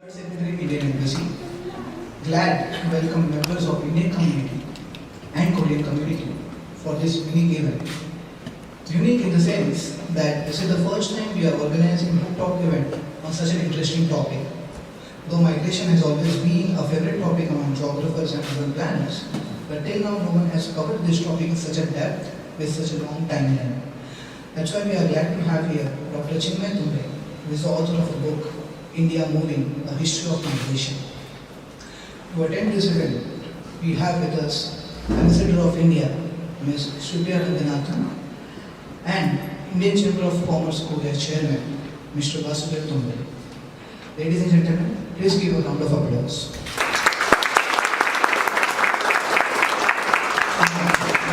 Secretary, Indian Embassy, glad to welcome members of Indian community and Korean community for this unique event. Unique in the sense that this is the first time we are organizing a book talk event on such an interesting topic. Though migration has always been a favorite topic among geographers and urban planners, but till now no one has covered this topic in such a depth with such a long timeline. That's why we are glad to have here Dr. Chinmay Tumbe, who is the author of the book India Moving, A History of Migration. To attend this event, we have with us Ambassador of India, Ms. Shripya Ranganathan, and Indian Chamber of Commerce Korea Chairman, Mr. Vasudev Tumbe. Ladies and gentlemen, please give a round of applause.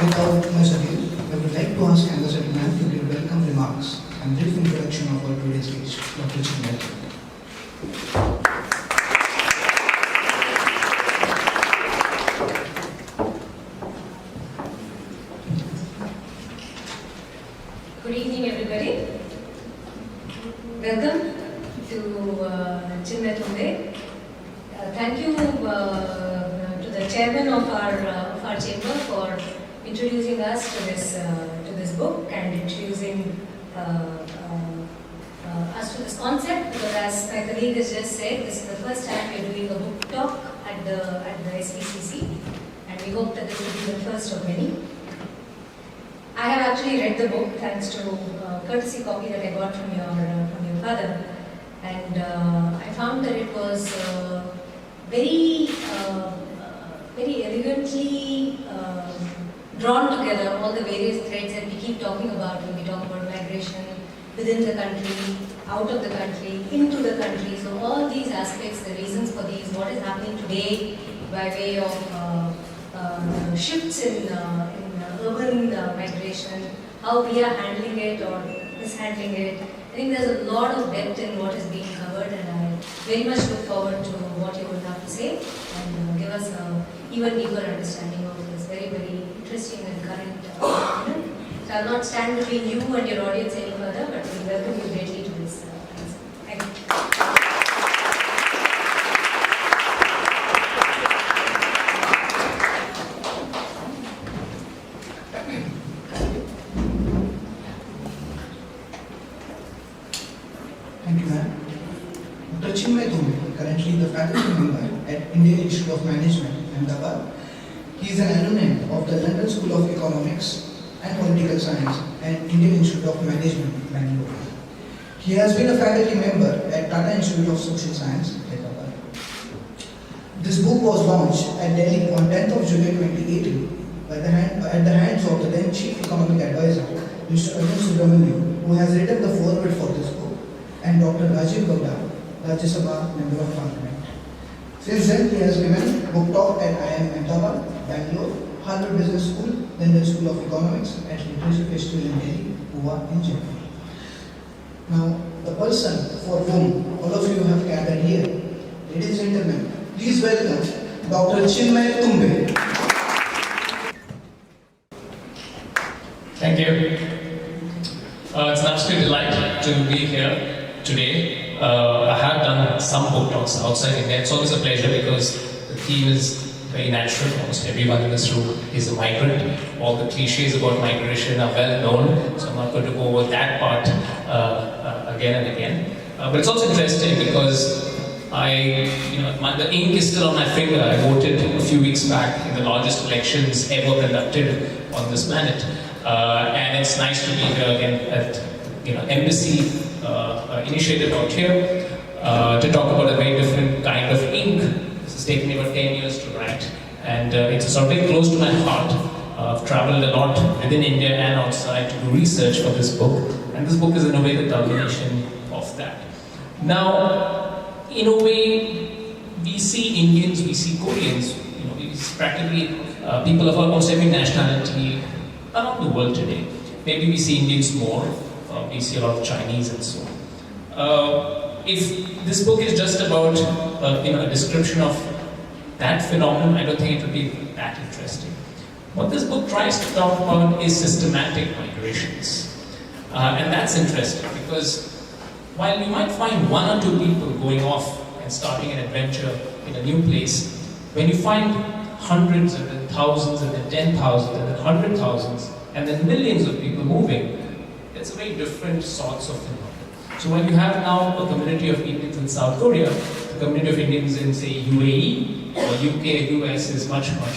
Without much ado, I would like to ask Ambassador Ma'am to give welcome remarks and brief introduction of our today's guest, Dr. Chinmay Tumbe. Good evening, everybody. Welcome to Chinmay Tumbe. Thank you to the chairman of our chamber for introducing us to this book and introducing us to this concept. Because as my colleague has just said, this is the first time we are doing a book talk at the SPCC, and we hope that this will be the first of many. I have actually read the book thanks to a courtesy copy that I got from your father, and I found that it was very elegantly drawn together, all the various threads that we keep talking about when we talk about migration within the country, out of the country, into the country. So all these aspects, the reasons for these, what is happening today by way of shifts in urban migration, how we are handling it or mishandling it. I think there's a lot of depth in what is being covered, and I very much look forward to what you will have to say and give us an even deeper understanding of this very, very interesting and current document. So I'll not stand between you and your audience any further, but we welcome you greatly to this. Thank you. Thank you, ma'am. Dr. Chinmay Tumbe, currently the faculty member at Indian Institute of Management, Ahmedabad. He is an alumni of the London School of Economics and Political Science and Indian Institute of Management, Bangalore. He has been a faculty member at Tata Institute of Social Science, Hyderabad. This book was launched at Delhi on 10th of July 2018 at the hands of the then Chief Economic Advisor, Mr. Arjun Subramanian, who has written the foreword for this book, and Dr. Rajiv Gowda, Rajya Sabha Member of Parliament. Since then, he has given book talk at IIM Ahmedabad, Bangalore, Harvard Business School, London School of Economics, at Literature Festival in Delhi, Goa, in Japan. Now, the person for whom all of you have gathered here, ladies and gentlemen, please welcome Dr. Chinmay Tumbe. Thank you. It's an absolute delight to be here today. I have done some book talks outside India. It's always a pleasure because the theme is very natural. Almost everyone in this room is a migrant. All the cliches about migration are well known, so I'm not going to go over that part again and again. But it's also interesting because the ink is still on my finger. I voted a few weeks back in the largest elections ever conducted on this planet. And it's nice to be here again at embassy initiative out here to talk about a very different kind of ink. This has taken me about 10 years to write, and it's sort of very close to my heart. I've traveled a lot within India and outside to do research for this book, and this book is in a way the culmination of that. Now, in a way, we see Indians, we see Koreans, we see practically people of almost every nationality around the world today. Maybe we see Indians more, we see a lot of Chinese and so on. If this book is just about a description of that phenomenon, I don't think it will be that interesting. What this book tries to talk about is systematic migrations. And that's interesting because while you might find one or two people going off and starting an adventure in a new place, when you find hundreds and then thousands and then 10,000 and then 100,000s and then millions of people moving, it's a very different sorts of phenomenon. So when you have now a community of Indians in South Korea, the community of Indians in, say, UAE or UK, US is much more.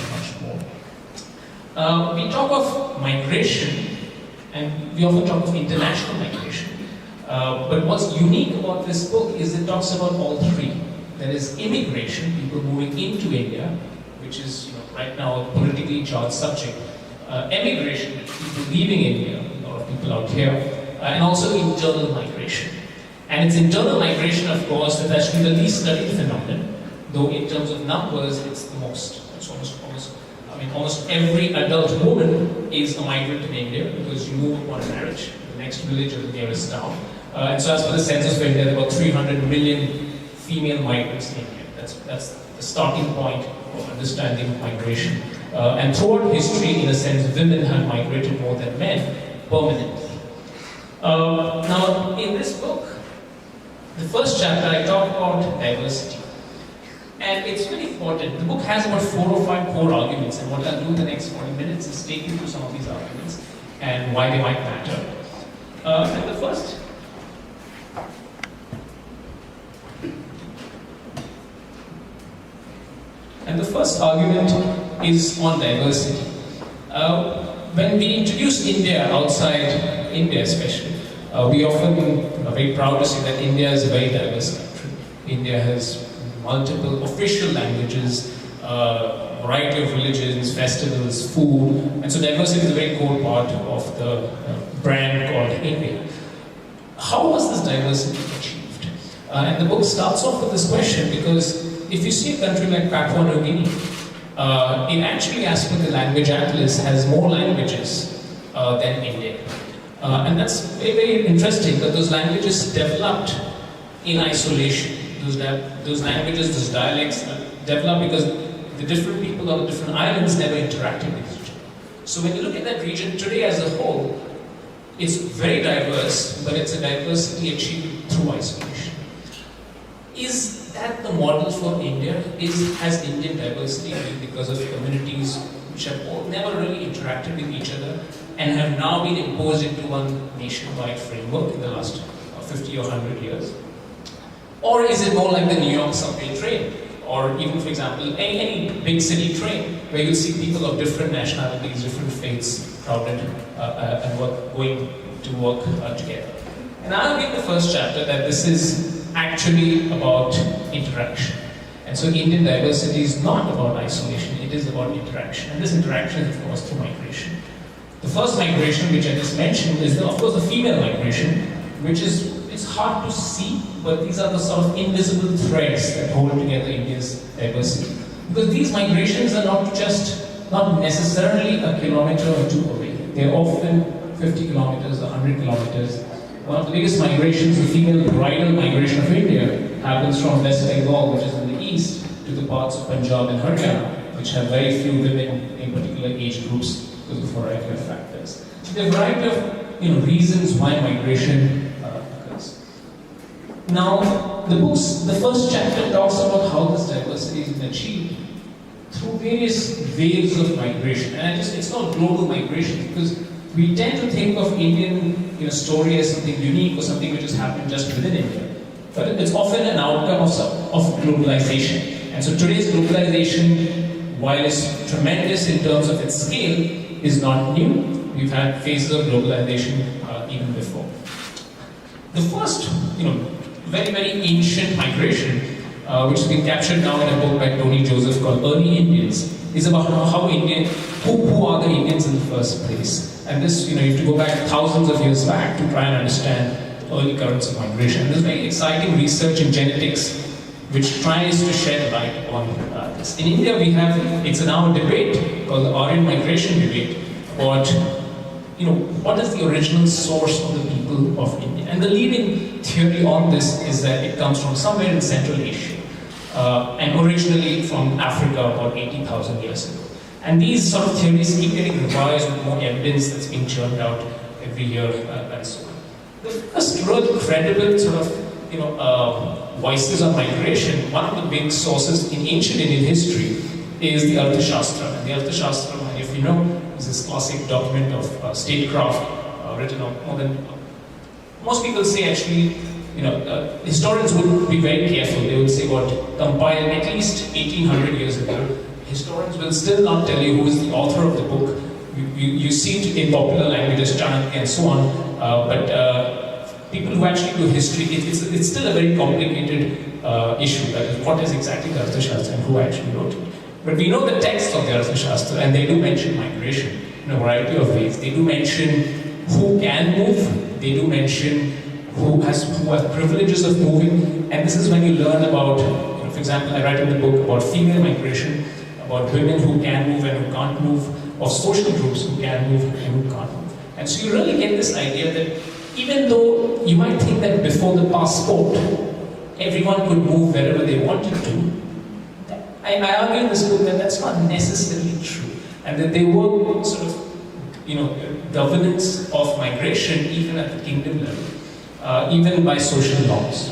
We talk of migration, and we often talk of international migration. But what's unique about this book is it talks about all three. There is immigration, people moving into India, which is right now a politically charged subject. Emigration, people leaving India, a lot of people out here, and also internal migration. And it's internal migration, of course, that's actually the least studied phenomenon, though in terms of numbers, it's the most. It's almost every adult woman is a migrant in India because you move upon marriage, the next village or the nearest town. And so as per the census of India, there are about 300 million female migrants in India. That's the starting point of understanding migration. And throughout history, in a sense, women have migrated more than men permanently. Now, in this book, the first chapter, I talk about diversity. And it's really important. The book has about 4 or 5 core arguments, and what I'll do in the next 40 minutes is take you through some of these arguments and why they might matter. And the first argument is on diversity. When we introduce India outside India especially, we often are very proud to say that India is a very diverse country. India has multiple official languages, variety of religions, festivals, food, and so diversity is a very core part of the brand called India. How was this diversity achieved? And the book starts off with this question because if you see a country like Papua New Guinea, it actually, as per the language atlas, has more languages than India. And that's very, very interesting that those languages developed in isolation. Those languages, those dialects developed because the different people on the different islands never interacted with each other. So when you look at that region today as a whole, it's very diverse, but it's a diversity achieved through isolation. Is that the model for India? Has Indian diversity been because of communities which have never really interacted with each other and have now been imposed into one nationwide framework in the last 50 or 100 years? Or is it more like the New York subway train? Or even, for example, any big city train where you see people of different nationalities, different faiths crowded and going to work together. And I'll give the first chapter that this is actually about interaction. And so Indian diversity is not about isolation, it is about interaction. And this interaction is, of course, through migration. The first migration, which I just mentioned, is, of course, the female migration, which is it's hard to see, but these are the sort of invisible threads that hold together India's diversity. Because these migrations are not necessarily a kilometer or two away. They're often 50 kilometers, 100 kilometers. One of the biggest migrations, the female bridal migration of India, happens from West Bengal, which is in the east, to the parts of Punjab and Haryana, which have very few women in particular age groups because of a variety of factors. So there are a variety of reasons why migration occurs. Now, the first chapter talks about how this diversity is achieved through various waves of migration. And it's called global migration because we tend to think of Indian story as something unique or something which has happened just within India. But it's often an outcome of globalization. And so today's globalization, while it's tremendous in terms of its scale, is not new. We've had phases of globalization even before. The first, very, very ancient migration, which has been captured now in a book by Tony Joseph called Early Indians, is about who are the Indians in the first place. And this, you have to go back thousands of years back to try and understand the early currents of migration. And there's very exciting research in genetics which tries to shed light on this. In India, it's now a debate called the Aryan migration debate about, what is the original source of the people of India? And the leading theory on this is that it comes from somewhere in Central Asia, and originally from Africa about 80,000 years ago. And these sort of theories keep getting revised with more evidence that's being churned out every year and so on. The first real credible sort of, voices on migration, one of the big sources in ancient Indian history is the Arthashastra. And the Arthashastra, if you know, is this classic document of statecraft written on more than. Most people say actually, historians would be very careful. They would say what compiled at least 1800 years ago. Historians will still not tell you who is the author of the book. You see it in popular languages, Chanakya and so on, but people who actually do history, it's still a very complicated issue. That is, what is exactly the Arthashastra and who actually wrote it. But we know the text of the Arthashastra, and they do mention migration in a variety of ways. They do mention who can move. They do mention who have privileges of moving. And this is when you learn about, for example, I write in the book about female migration, about women who can move and who can't move, or social groups who can move and who can't move. And so you really get this idea that even though you might think that before the passport, everyone could move wherever they wanted to, I argue in this book that that's not necessarily true. And that there were sort of, governance of migration even at the kingdom level, even by social norms.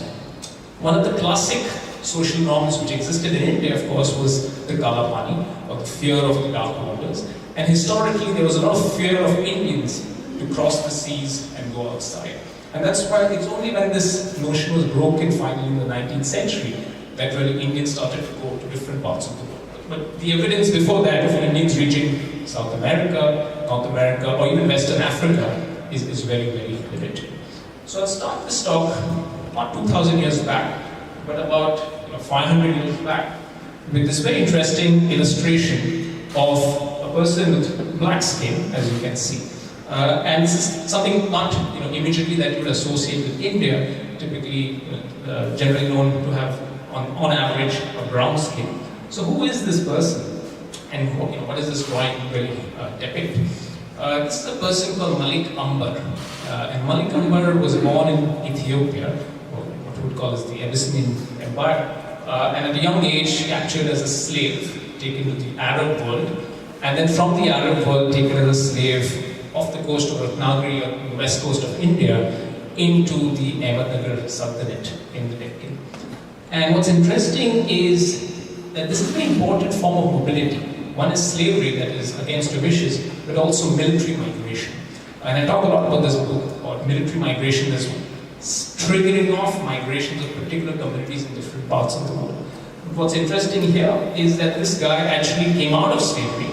One of the classic social norms which existed in India, of course, was the Kala Pani, or the fear of the dark waters. And historically, there was a lot of fear of Indians to cross the seas and go outside. And that's why it's only when this notion was broken finally in the 19th century that really Indians started to go to different parts of the world. But the evidence before that of Indians reaching South America, North America, or even Western Africa is very, very limited. So I'll start this talk not 2,000 years back, but about 500 years back, with this very interesting illustration of a person with black skin, as you can see. And this is something not immediately that you would associate with India, typically generally known to have on average a brown skin. So who is this person? And what is this drawing really depict? This is a person called Malik Ambar. And Malik Ambar was born in Ethiopia, or what we would call as the Abyssinian Empire. And at a young age, captured as a slave, taken to the Arab world. And then from the Arab world, taken as a slave off the coast of Ratnagiri, or the west coast of India, into the Ahmednagar Sultanate in the Deccan. And what's interesting is that this is a very important form of mobility. One is slavery, that is against your wishes, but also military migration. And I talk a lot about this book, about military migration as well, triggering off migrations of particular communities in different parts of the world. But what's interesting here is that this guy actually came out of slavery.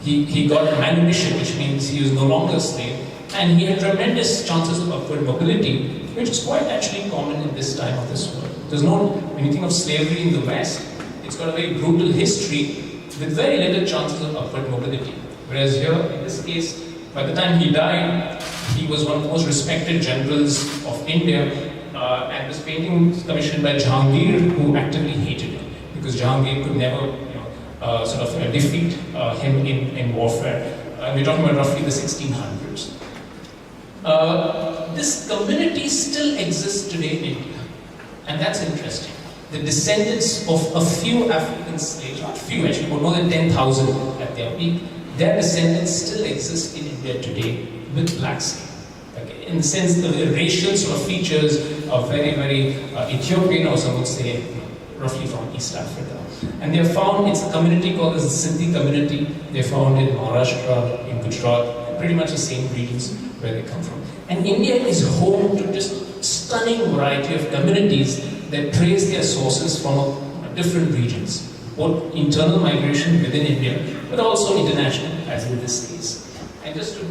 He got manumission, which means he was no longer a slave, and he had tremendous chances of upward mobility, which is quite actually common in this time of this world. There's no anything of slavery in the West. It's got a very brutal history with very little chances of upward mobility. Whereas here, in this case, by the time he died, he was one of the most respected generals of India, and this painting was commissioned by Jahangir, who actively hated him, because Jahangir could never defeat him in warfare. We're talking about roughly the 1600s. This community still exists today in India, and that's interesting. The descendants of a few African slaves, not few actually, but more than 10,000 at their peak, their descendants still exist in India today with black skin. Okay? In the sense that the racial sort of features are very, very Ethiopian, or some would say roughly from East Africa. And they're found, it's a community called the Sindhi community. They're found in Maharashtra, in Gujarat, pretty much the same regions where they come from. And India is home to just stunning variety of communities that trace their sources from different regions, both internal migration within India, but also international, as in this case. And just to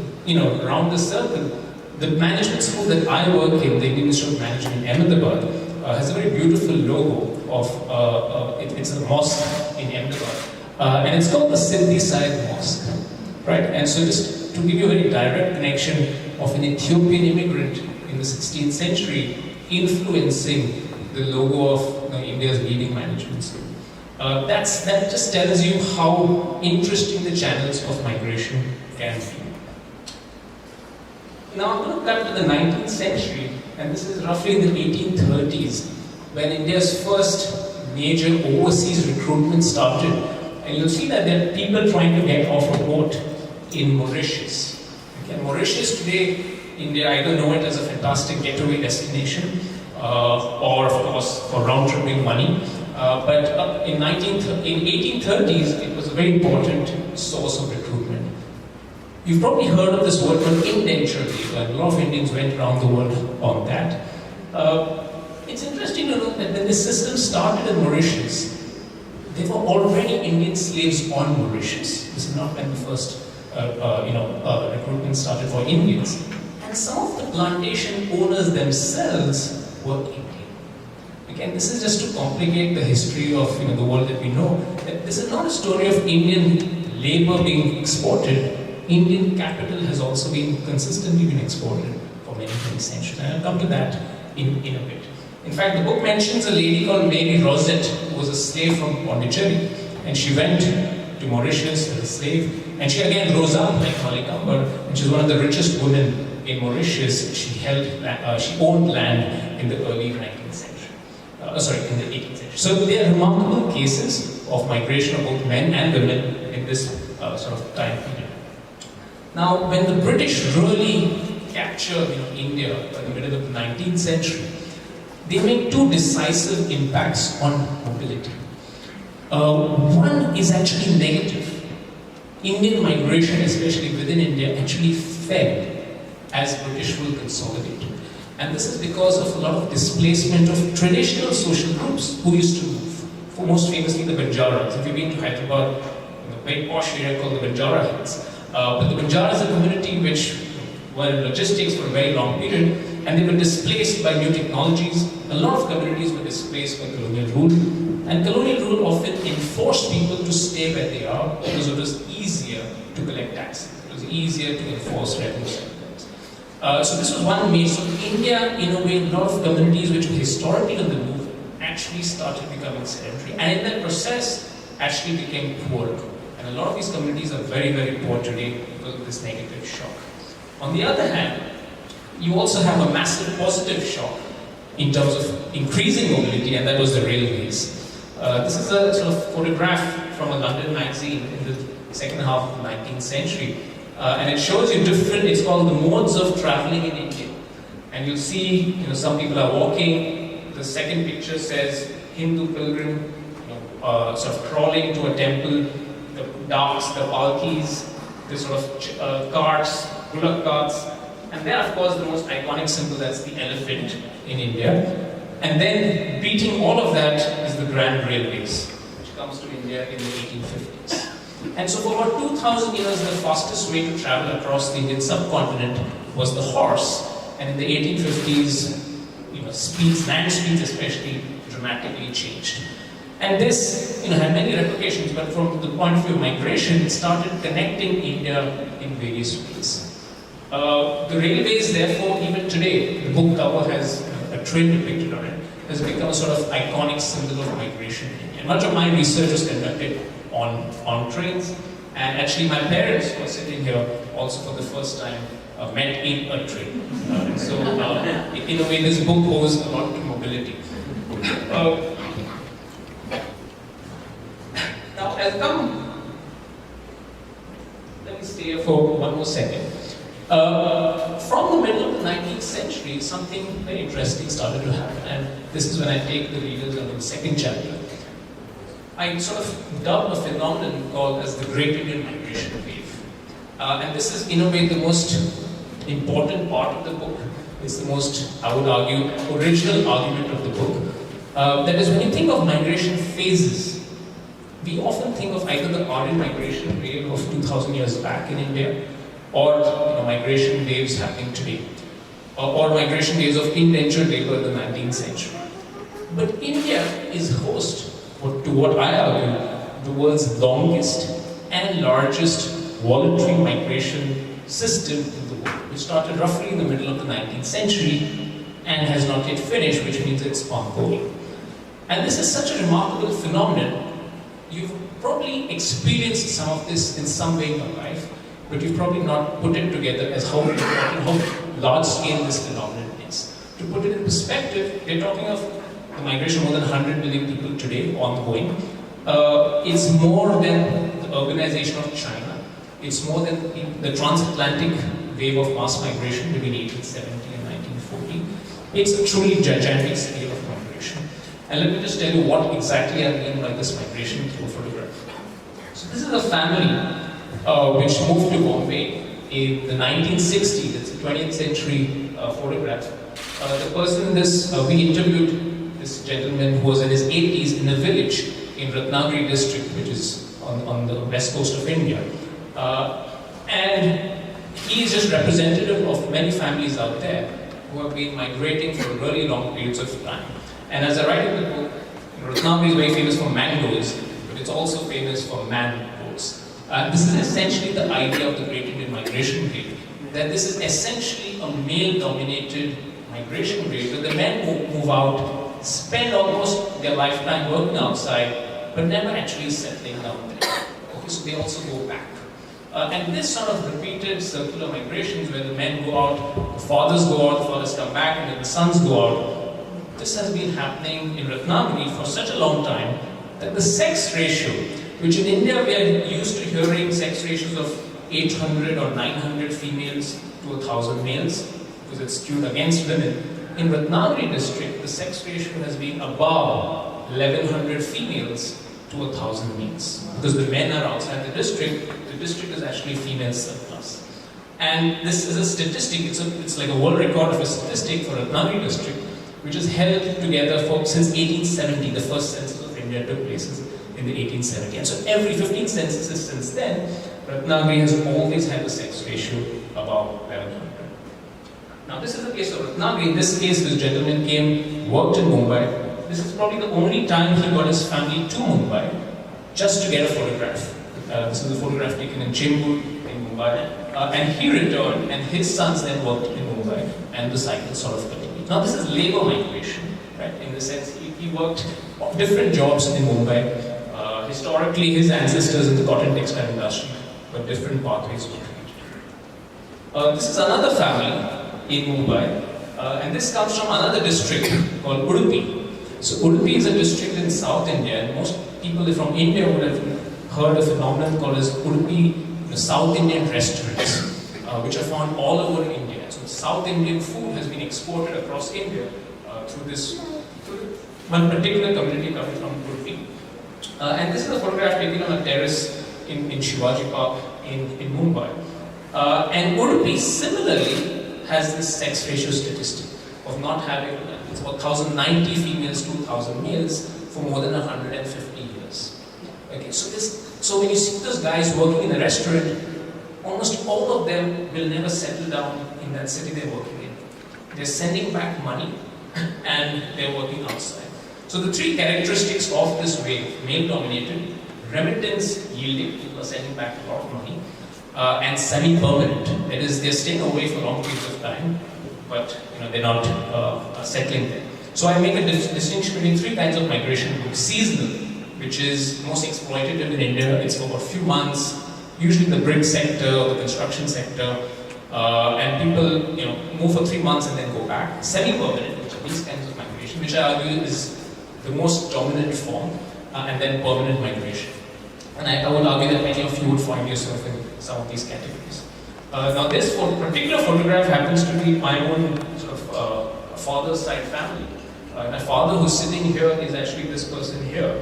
round the circle, the management school that I work in, the Indian Institute of Management in Ahmedabad, has a very beautiful logo of it's a mosque in Ahmedabad, and it's called the Sindhi Side Mosque, right? And so just to give you a very direct connection of an Ethiopian immigrant in the 16th century influencing the logo of India's leading management school. That just tells you how interesting the channels of migration can be. Now I'm going to cut to the 19th century, and this is roughly in the 1830s, when India's first major overseas recruitment started. And you'll see that there are people trying to get off a boat in Mauritius. Okay, Mauritius today, India either know it as a fantastic getaway destination, or of course for round-tripping money. But in 1830s, it was a very important source of recruitment. You've probably heard of this word called indenture labor, and a lot of Indians went around the world on that. It's interesting to note that when this system started in Mauritius, there were already Indian slaves on Mauritius. This is not when the first recruitment started for Indians. And some of the plantation owners themselves were Indian. Again, this is just to complicate the history of the world that we know. That this is not a story of Indian labor being exported. Indian capital has also consistently been exported for many centuries. And I'll come to that in a bit. In fact, the book mentions a lady called Mary Rosette, who was a slave from Pondicherry, and she went to Mauritius as a slave, and she again rose up like Holly Cumber, and she was one of the richest women in Mauritius. She owned land in the early 19th century. In the 18th century. So there are remarkable cases of migration of both men and women in this sort of time period. Now, when the British really captured India by the middle of the 19th century, they made two decisive impacts on mobility. One is actually negative. Indian migration, especially within India, actually fell as British rule consolidated. And this is because of a lot of displacement of traditional social groups who used to move. Most famously, the Banjaras. If you've been to Hyderabad, a very posh area called the Banjara Hills. But the Banjara is a community which were in logistics for a very long period, and they were displaced by new technologies. A lot of communities were displaced by colonial rule, and colonial rule often enforced people to stay where they are because it was easier to collect taxes. It was easier to enforce revenue. So this was one way. So India, in a way, a lot of communities which were historically on the move actually started becoming sedentary, and in that process actually became poor. And a lot of these communities are very, very poor today because of this negative shock. On the other hand, you also have a massive positive shock in terms of increasing mobility, and that was the railways. This is a sort of photograph from a London magazine in the second half of the 19th century. And it shows you it's called the modes of traveling in India. And you'll see, some people are walking. The second picture says Hindu pilgrim, sort of crawling to a temple. The daks, the palkis, the sort of carts, bullock carts. And then, of course, the most iconic symbol, that's the elephant in India. And then, beating all of that is the Grand Railways, which comes to India in the 1850s. And so for about 2,000 years, the fastest way to travel across the Indian subcontinent was the horse. And in the 1850s, land speeds especially dramatically changed. And this had many replications, but from the point of view of migration, it started connecting India in various ways. The railways, therefore, even today, the book cover has a train depicted on it, has become a sort of iconic symbol of migration in India. Much of my research was conducted on trains, and actually my parents who are sitting here also for the first time met in a train. So in a way this book owes a lot to mobility. Now let me stay here for one more second. From the middle of the 19th century, something very interesting started to happen, and this is when I take the readers on the second chapter. I sort of dubbed a phenomenon called as the Great Indian Migration Wave. And this is, in a way, the most important part of the book. It's the most, I would argue, original argument of the book. That is, when you think of migration phases, we often think of either the Aryan migration wave of 2,000 years back in India, or migration waves happening today, or migration waves of indentured labor in the 19th century. But India is host to what I argue the world's longest and largest voluntary migration system in the world, which started roughly in the middle of the 19th century and has not yet finished, which means it's ongoing. And this is such a remarkable phenomenon. You've probably experienced some of this in some way in your life, but you've probably not put it together as how important, how large scale this phenomenon is. To put it in perspective, we're talking of the migration of more than 100 million people today ongoing. It's more than the urbanization of China. It's more than the transatlantic wave of mass migration between 1870 and 1940. It's a truly gigantic scale of migration. And let me just tell you what exactly I mean by this migration through photograph. So this is a family which moved to Bombay in the 1960s. It's a 20th century photograph. The person in this, we interviewed this gentleman who was in his 80s in a village in Ratnagiri district, which is on the west coast of India. And he is just representative of many families out there who have been migrating for really long periods of time. And as I write in the book, Ratnagiri is very famous for mangoes, but it's also famous for man-boats. This is essentially the idea of the Great Indian Migration Rate, that this is essentially a male-dominated migration rate where the men move out, spend almost their lifetime working outside, but never actually settling down there. Okay, so they also go back. And this sort of repeated circular migrations where the men go out, the fathers go out, the fathers come back, and then the sons go out, this has been happening in Ratnagiri for such a long time that the sex ratio, which in India we are used to hearing sex ratios of 800 or 900 females to 1,000 males, because it's skewed against women. In Ratnagiri district, the sex ratio has been above 1,100 females to 1,000 males. Because the men are outside the district is actually female surplus. And this is a statistic, it's like a world record of a statistic for Ratnagiri district, which is held together since 1870. The first census of India took place in the 1870s. And so every 15 censuses since then, Ratnagiri has always had a sex ratio above 1,100. Now this is the case of Ratnagiri. In this case, this gentleman came, worked in Mumbai. This is probably the only time he got his family to Mumbai just to get a photograph. This is a photograph taken in Chembur in Mumbai. And he returned, and his sons then worked in Mumbai, and the cycle sort of continued. Now this is labor migration, right? In the sense, he worked different jobs in Mumbai. Historically, his ancestors in the cotton textile industry, but different pathways were created. This is another family in Mumbai, and this comes from another district called Udupi. So Udupi is a district in South India, and most people from India would have heard of a phenomenon called as Udupi, the South Indian restaurants, which are found all over India. So South Indian food has been exported across India through one particular community coming from Udupi. And this is a photograph taken on a terrace in Shivaji Park in Mumbai. And Udupi similarly has this sex ratio statistic of not having, it's about 1,090 females to 1,000 males for more than 150 years. Okay, so when you see those guys working in a restaurant, almost all of them will never settle down in that city they're working in. They're sending back money and they're working outside. So the three characteristics of this wave, male-dominated, remittance yielding, people are sending back a lot of money, and semi-permanent, that is, they're staying away for long periods of time, but they're not settling there. So I make a distinction between three kinds of migration: seasonal, which is most exploitative in India. It's for about a few months, usually the brick sector or the construction sector, and people move for 3 months and then go back. Semi-permanent, which are these kinds of migration, which I argue is the most dominant form, and then permanent migration. And I would argue that many of you would find yourself in some of these categories. Now this particular photograph happens to be my own sort of father's side family. My father, who's sitting here, is actually this person here,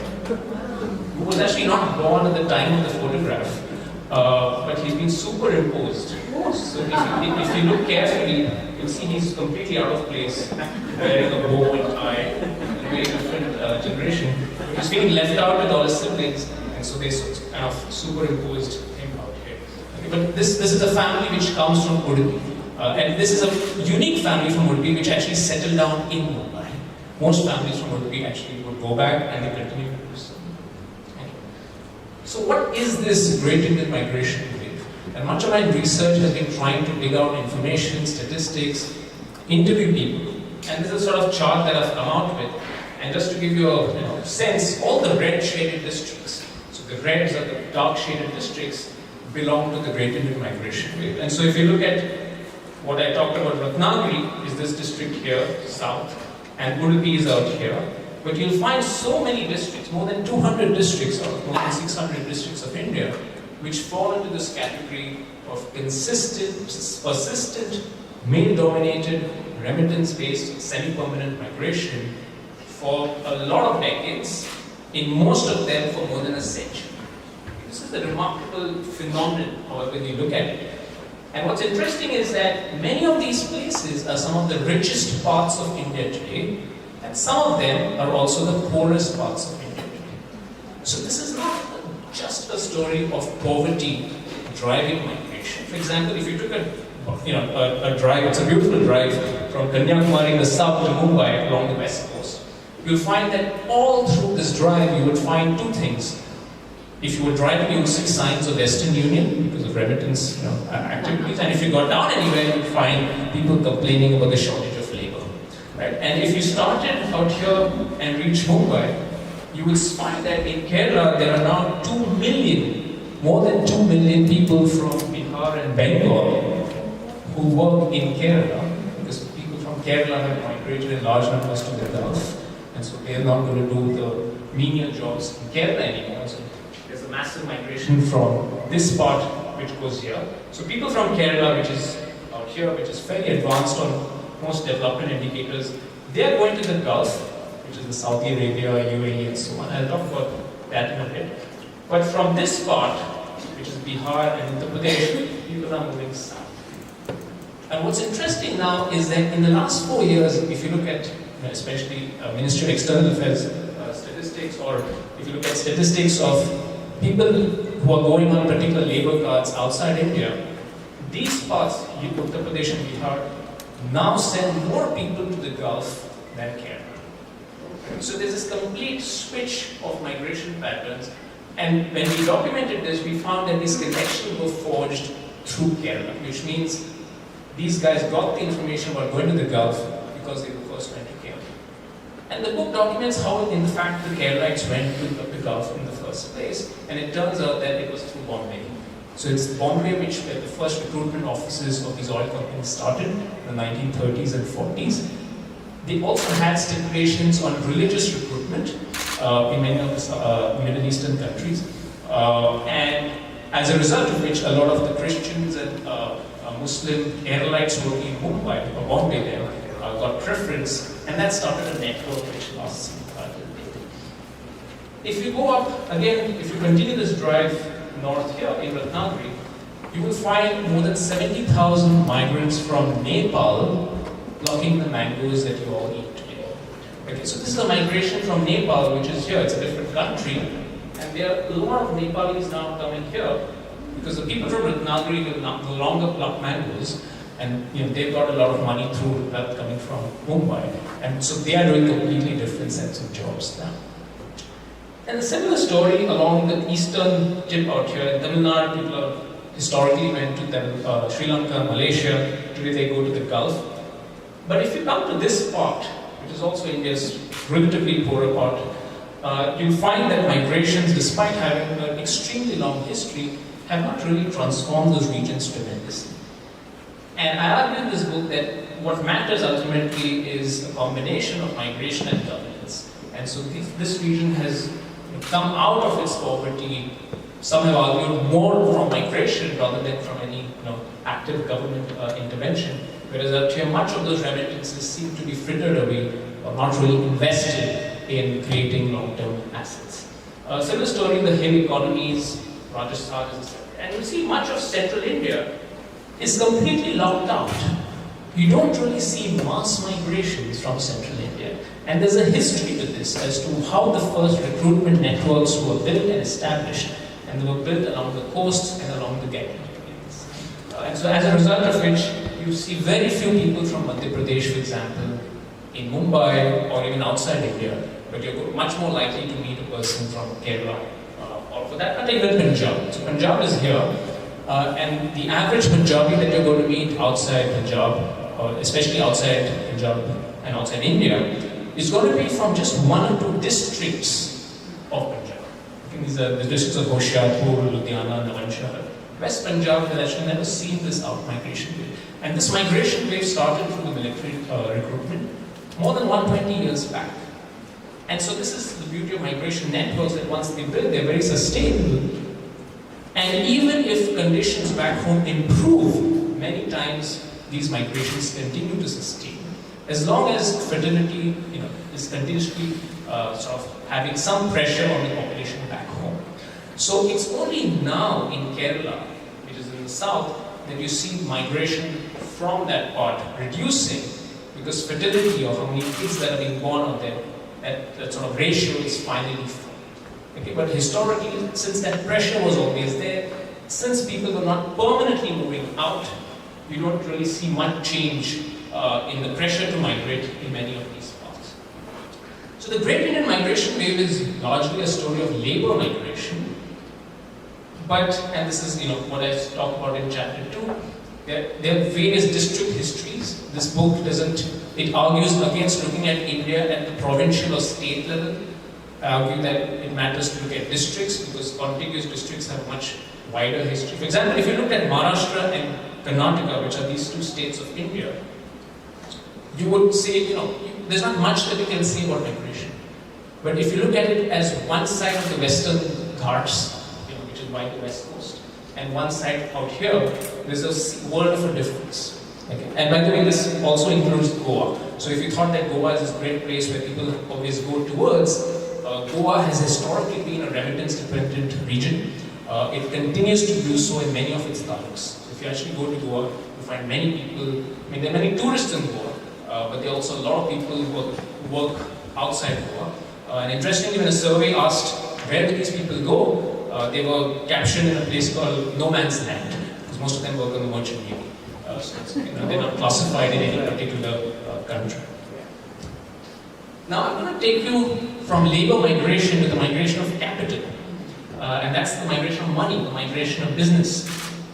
who was actually not born at the time of the photograph, but he's been superimposed. So if you look carefully, you'll see he's completely out of place, wearing a bow and tie, a very different generation. He's being left out with all his siblings, and so they kind of superimposed him out here. Okay, but this is a family which comes from Udupi, and this is a unique family from Udupi which actually settled down in Mumbai. Most families from Udupi actually would go back and they continue to do so. Okay. So what is this Great Indian Migration wave? And much of my research has been trying to dig out information, statistics, interview people. And this is a sort of chart that I've come out with. And just to give you a sense, all the red shaded districts, so the reds are the dark shaded districts, belong to the Great Indian Migration wave. And so if you look at what I talked about, Ratnagiri is this district here, south, and Udupi is out here. But you'll find so many districts, more than 200 districts or more than 600 districts of India, which fall into this category of persistent male-dominated, remittance-based, semi-permanent migration for a lot of decades, in most of them for more than a century. This is a remarkable phenomenon, however you look at it. And what's interesting is that many of these places are some of the richest parts of India today, and some of them are also the poorest parts of India today. So this is not just a story of poverty driving migration. For example, if you took a drive, it's a beautiful drive from Kanyakumari in the south to Mumbai along the west coast, you'll find that all through this drive you would find two things. If you were driving, you would see signs of Western Union because of remittance activities, and if you got down anywhere, you'd find people complaining about the shortage of labor. Right? And if you started out here and reached Mumbai, you will find that in Kerala there are now 2 million, more than 2 million people from Bihar and Bengal who work in Kerala, because people from Kerala have migrated in large numbers to the Gulf, and so they are not going to do the menial jobs in Kerala anymore. So there's a massive migration from this part which goes here. So people from Kerala, which is out here, which is fairly advanced on most development indicators, they are going to the Gulf, which is the Saudi Arabia, UAE and so on. I'll talk about that in a bit. But from this part, which is Bihar and Uttar Pradesh, people are moving south. And what's interesting now is that in the last 4 years, if you look at especially Ministry of External Affairs statistics, or if you look at statistics of people who are going on particular labor cards outside India, these parts, Uttar Pradesh and Bihar, now send more people to the Gulf than Kerala. So there's this complete switch of migration patterns, and when we documented this, we found that these connections were forged through Kerala, which means these guys got the information about going to the Gulf because they were first went to Kerala. And the book documents how, in fact, the Keralites went to the Gulf in the first place, and it turns out that it was through Bombay. So it's Bombay where the first recruitment offices of these oil companies started in the 1930s and 40s. They also had stipulations on religious recruitment in many of the Middle Eastern countries, and as a result of which, a lot of the Christians and Muslim Keralites working in Mumbai or Bombay there got preference, and that started a network which lasts until today. If you go up again, if you continue this drive north here in Ratnagiri, you will find more than 70,000 migrants from Nepal blocking the mangoes that you all eat today. Okay, so this is a migration from Nepal, which is here, it's a different country, and there are a lot of Nepalis now coming here because the people from Ratnagiri will no longer pluck mangoes, and they've got a lot of money through wealth coming from Mumbai, and so they are doing completely different sets of jobs now. And a similar story along the eastern tip out here in Tamil Nadu, people historically went to Sri Lanka, Malaysia, today they go to the Gulf. But if you come to this part, which is also India's relatively poorer part, you'll find that migrations, despite having an extremely long history, have not really transformed those regions tremendously. And I argue in this book that what matters ultimately is a combination of migration and governance. And so this region has come out of its poverty, some have argued, more from migration rather than from any active government intervention. Whereas out here, much of those remittances seem to be frittered away or not really invested in creating long-term assets. Similar story in the hill economies, Rajasthan, and you see much of central India is completely locked out. You don't really see mass migrations from central India. And there's a history to this as to how the first recruitment networks were built and established, and they were built along the coasts and along the Ganges. And so as a result of which, you see very few people from Madhya Pradesh, for example, in Mumbai or even outside India, but you're much more likely to meet a person from Kerala, or for that matter, even Punjab. So Punjab is here, and the average Punjabi that you're going to meet outside Punjab, or especially outside Punjab and outside India, is going to be from just 1 or 2 districts of Punjab. I think these are the districts of Hoshiarpur, Ludhiana, Navanshahar. West Punjab has actually never seen this out-migration wave. And this migration wave started through the military recruitment more than 120 years back. And so this is the beauty of migration networks, that once they build, they're very sustainable. And even if conditions back home improve, many times these migrations continue to sustain, as long as fertility, is continuously sort of having some pressure on the population back home. So it's only now in Kerala, which is in the south, that you see migration from that part reducing, because fertility, or how many kids that are being born on there, that sort of ratio is finally full. Okay, but historically, since that pressure was always there, since people were not permanently moving out, you don't really see much change in the pressure to migrate in many of these parts. So the Great Indian Migration Wave is largely a story of labor migration. But, and this is what I talked about in chapter 2, there are various district histories. This book it argues against looking at India at the provincial or state level. I argue that it matters to look at districts, because contiguous districts have a much wider history. For example, if you look at Maharashtra and Karnataka, which are these two states of India, you would say, there's not much that you can say about migration. But if you look at it as one side of the Western Ghats, which is by the west coast, and one side out here, there's a world of a difference. Okay. And by the way, this also includes Goa. So if you thought that Goa is this great place where people always go towards, Goa has historically been a remittance-dependent region. It continues to do so in many of its taluks. So if you actually go to Goa, you find many people, there are many tourists in Goa, but there are also a lot of people who work outside Goa. And interestingly, when a survey asked where do these people go, they were captioned in a place called No Man's Land, because most of them work on the merchant navy. So they're not classified in any particular country. Now I'm going to take you from labor migration to the migration of capital. And that's the migration of money, the migration of business.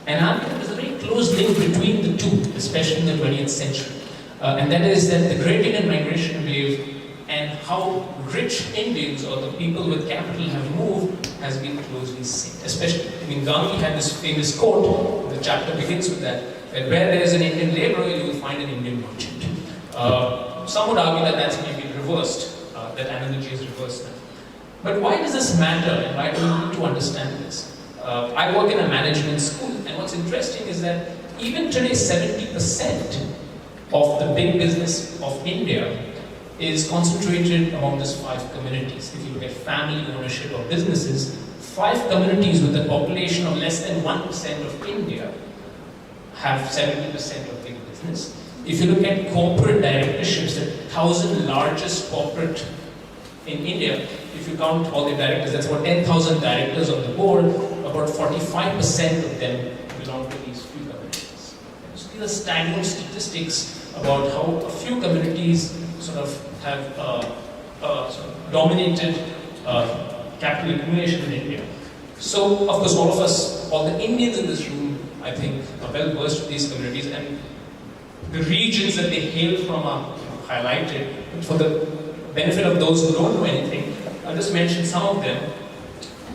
And I think there's a very close link between the two, especially in the 20th century. And that is that the Great Indian Migration Wave and how rich Indians or the people with capital have moved has been closely linked. Especially, Gandhi had this famous quote, the chapter begins with that where there is an Indian laborer, you will find an Indian merchant. Some would argue that that's maybe reversed, that analogy is reversed now. But why does this matter, and why do we need to understand this? I work in a management school, and what's interesting is that even today 70% of the big business of India is concentrated among these 5 communities. If you look at family ownership of businesses, 5 communities with a population of less than 1% of India have 70% of big business. If you look at corporate directorships, the 1,000 largest corporate in India, if you count all the directors, that's about 10,000 directors on the board, about 45% of them belong to these few communities. So these are staggering statistics about how a few communities sort of have sort of dominated capital accumulation in India. So, of course, all of us, all the Indians in this room, I think, are well versed with these communities, and the regions that they hail from are highlighted. For the benefit of those who don't know anything, I'll just mention some of them.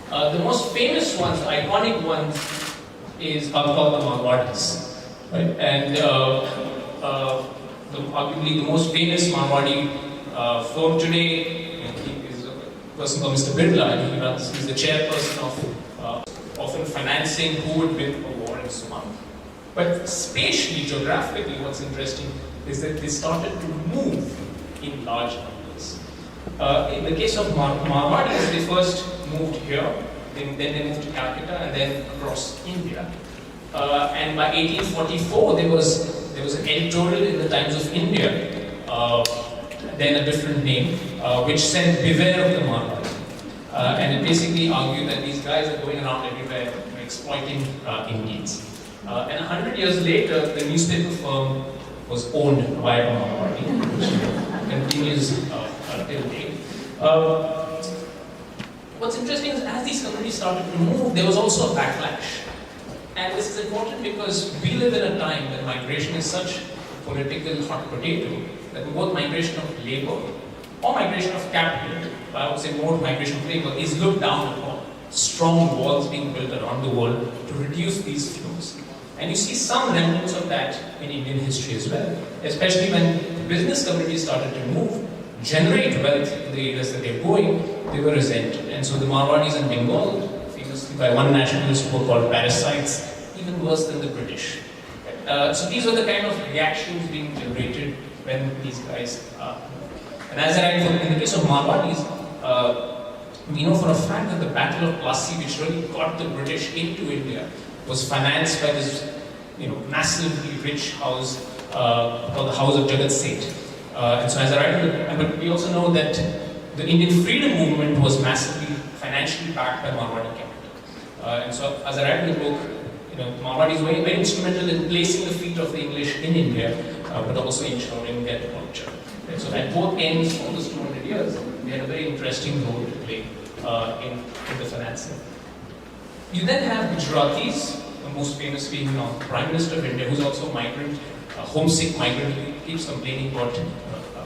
The most famous ones, the iconic ones, are called the Marwadis. Right? And arguably the most famous Marwadi firm today, he is a person called Mr. Birla. He's the chairperson of often financing who would win a war and so on. But spatially, geographically, what's interesting is that they started to move in large numbers. In the case of Marwadis, they first moved here, then they moved to Calcutta, and then across India. And by 1844, there was an editorial in the Times of India, then a different name, which said, "Beware of the Marwadi." And it basically argued that these guys are going around everywhere exploiting Indians. And 100 years later, the newspaper firm was owned by a Marwadi, which continues till date. What's interesting is as these communities started to move, there was also a backlash. And this is important because we live in a time when migration is such a political hot potato that both migration of labor or migration of capital, but I would say more migration of labor, is looked down upon. Strong walls being built around the world to reduce these flows. And you see some remnants of that in Indian history as well, especially when business communities started to move, generate wealth in the areas that they're going, they were resented. And so the Marwadis in Bengal, famously by one nationalist who were called parasites, even worse than the British. So these were the kind of reactions being generated when these guys. And as I write, in the case of Marwadis, we know for a fact that the Battle of Plassey, which really got the British into India, was financed by this, massively rich house called the House of Jagat Seth. And so as I write, but we also know that the Indian freedom movement was massively financially backed by Marwadi capital. And so as I write in the book, Marwadis were very instrumental in placing the feet of the English in India, but also ensuring their culture. Right? So at both ends, for those 200 years, they had a very interesting role to play in the financing. You then have Gujaratis, the most famous being Prime Minister of India, who's also a migrant, a homesick migrant. He keeps complaining about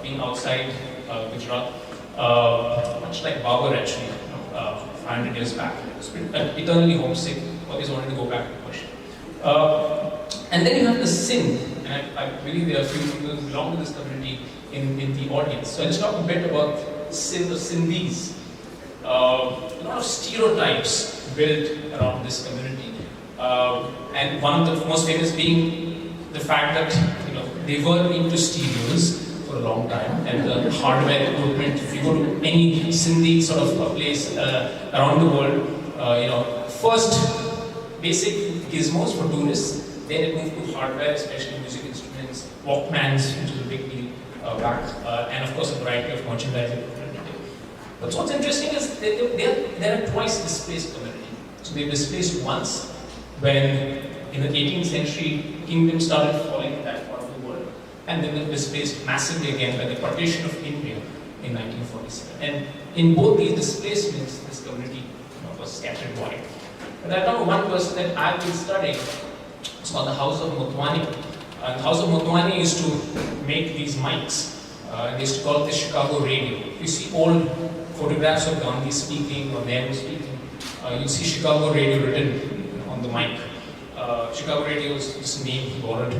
being outside Gujarat, much like Babur actually, 500 years back. Eternally homesick, always wanted to go back to Persia. And then you have the Sindh, and I believe there are a few people who belong to this community in the audience. So I'll just talk a bit about Sindh or Sindhis. A lot of stereotypes built around this community. And one of the most famous being the fact that they were into stereos for a long time, and the hardware equipment. If you go to any Sindhi sort of place around the world, first basic gizmos for tourists, then it moved to hardware, especially music instruments, Walkmans, which is a big deal back, and of course a variety of merchandise equipment today. But what's interesting is they're a twice displaced community. So they were displaced once when in the 18th century kingdom started falling in that part of the world, and then they were displaced massively again by the partition of India in 1947. And in both these displacements, this community was scattered wide. But I know one person that I've been studying. It's called the House of Motwani. The House of Motwani used to make these mics. They used to call it the Chicago radio. You see old photographs of Gandhi speaking or Nehru speaking. You see Chicago radio written on the mic. Chicago radio is this name he borrowed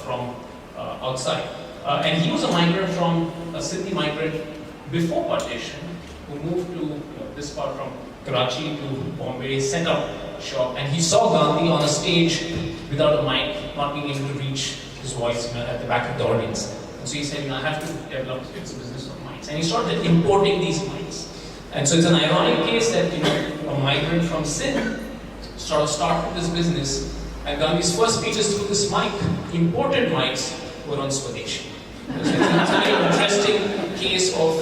from outside. And he was a migrant from a Sindhi migrant before partition who moved to this part from Karachi to Bombay, set up shop, and he saw Gandhi on a stage without a mic, not being able to reach his voice at the back of the audience. And so he said, I have to develop this business of mics. And he started importing these mics. And so it's an ironic case that a migrant from Sindh sort of started this business, and Gandhi's first speeches through this mic, imported mics, were on Swadeshi. So it's a very interesting case of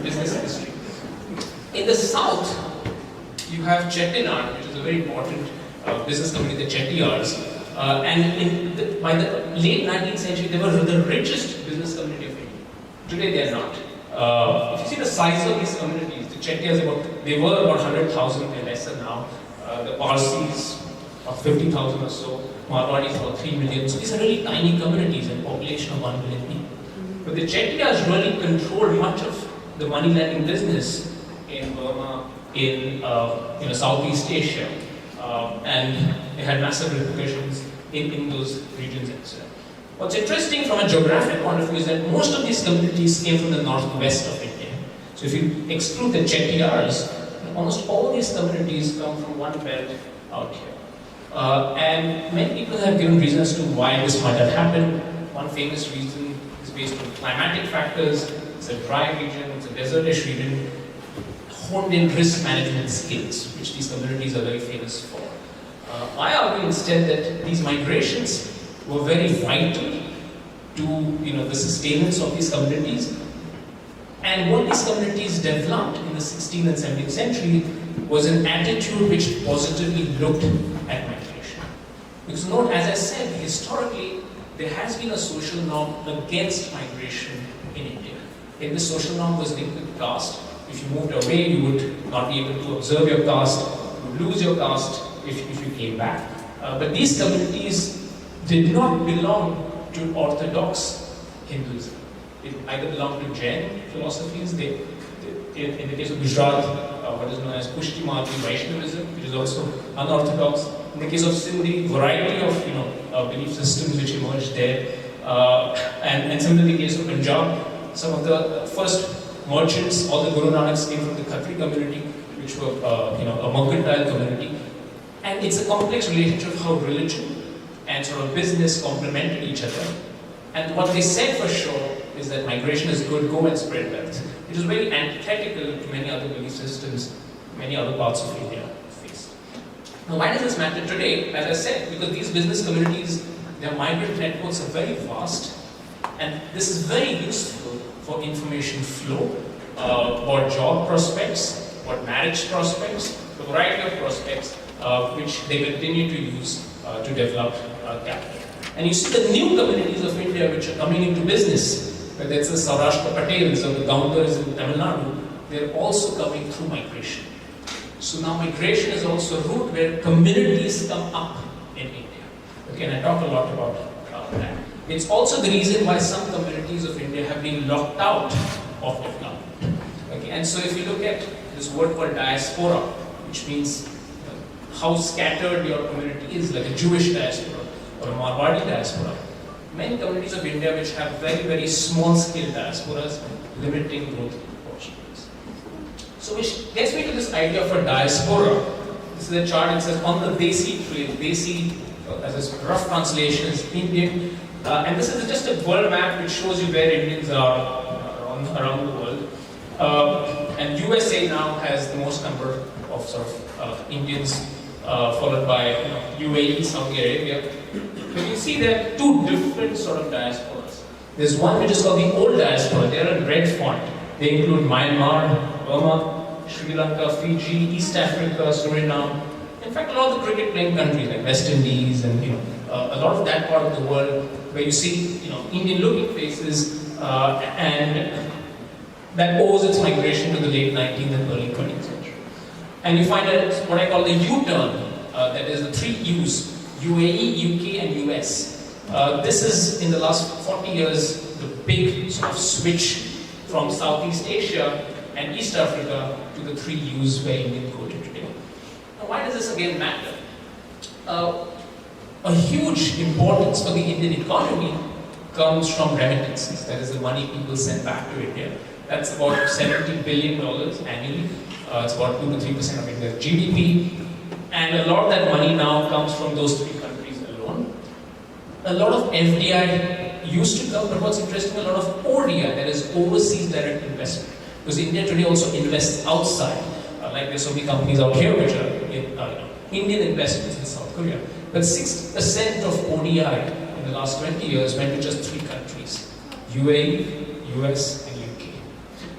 business history. In the south, you have Chettinad, which is a very important business community, the Chettiars. And by the late 19th century, they were the richest business community of India. Today, they are not. If you see the size of these communities, the Chettiars, they were about 100,000, they're lesser now. The Parsis, about 50,000 or so. Marwadis, about 3 million. So these are really tiny communities and population of 1 million people. But the Chettiars really controlled much of the money lending business in Burma, in Southeast Asia, and it had massive repercussions in those regions as well. What's interesting from a geographic point of view is that most of these communities came from the northwest of India. So if you exclude the Chettiars, almost all these communities come from one belt out here. And many people have given reasons to why this might have happened. One famous reason is based on climatic factors. It's a dry region, it's a desertish region, honed in risk management skills, which these communities are very famous for. I argue instead that these migrations were very vital to the sustenance of these communities. And what these communities developed in the 16th and 17th century was an attitude which positively looked at migration. Because note, as I said, historically, there has been a social norm against migration in India. And this social norm was linked with caste. If you moved away, you would not be able to observe your caste, you would lose your caste if you came back. But these communities did not belong to orthodox Hinduism. It either belonged to Jain philosophies. In the case of Gujarat, what is known as Pushtimati Vaishnavism, which is also unorthodox. In the case of Sindhi, variety of belief systems which emerged there. And similarly, in the case of Punjab, some of the first merchants, all the Guru Nanaks came from the Khatri community, which were a mercantile community. And it's a complex relationship of how religion and sort of business complement each other. And what they said for sure is that migration is good, go and spread wealth. It is very antithetical to many other belief systems, many other parts of India face. Now, why does this matter today? As I said, because these business communities, their migrant networks are very vast, and this is very useful for information flow, for job prospects, for marriage prospects, a variety of prospects which they continue to use to develop capital. And you see the new communities of India which are coming into business, whether it's the Saurashtra Patels or the Gaungars in Tamil Nadu, they're also coming through migration. So now migration is also a route where communities come up in India. Okay, and I talk a lot about that. It's also the reason why some communities of India have been locked out of development. Okay, and so if you look at this word called diaspora, which means how scattered your community is, like a Jewish diaspora or a Marwadi diaspora. Many communities of India which have very, very small scale diasporas, limiting growth opportunities. So which gets me to this idea of a diaspora. This is a chart that says on the Desi trade. Desi, as a rough translation, is Indian. And this is just a world map which shows you where Indians are around the world. And USA now has the most number of sort of Indians, followed by UAE, Saudi Arabia. But you see there are two different sort of diasporas. There's one which is called the old diaspora. They're in red font. They include Myanmar, Burma, Sri Lanka, Fiji, East Africa, Suriname. In fact, a lot of the cricket-playing countries like West Indies and a lot of that part of the world where you see Indian-looking faces and that owes its migration to the late 19th and early 20th century. And you find that what I call the U-turn, that is the three U's, UAE, UK and US. This is, in the last 40 years, the big sort of switch from Southeast Asia and East Africa to the three U's where Indians go to today. Now, why does this again matter? A huge importance for the Indian economy comes from remittances, that is the money people send back to India. That's about $70 billion annually. It's about 2 to 3% of India's GDP. And a lot of that money now comes from those three countries alone. A lot of FDI used to come, but what's interesting, a lot of ODI, that is overseas direct investment. Because India today also invests outside. Like there's so many companies out here which are Indian investments in South Korea. But 6% of ODI in the last 20 years went to just three countries: UAE, US, and UK.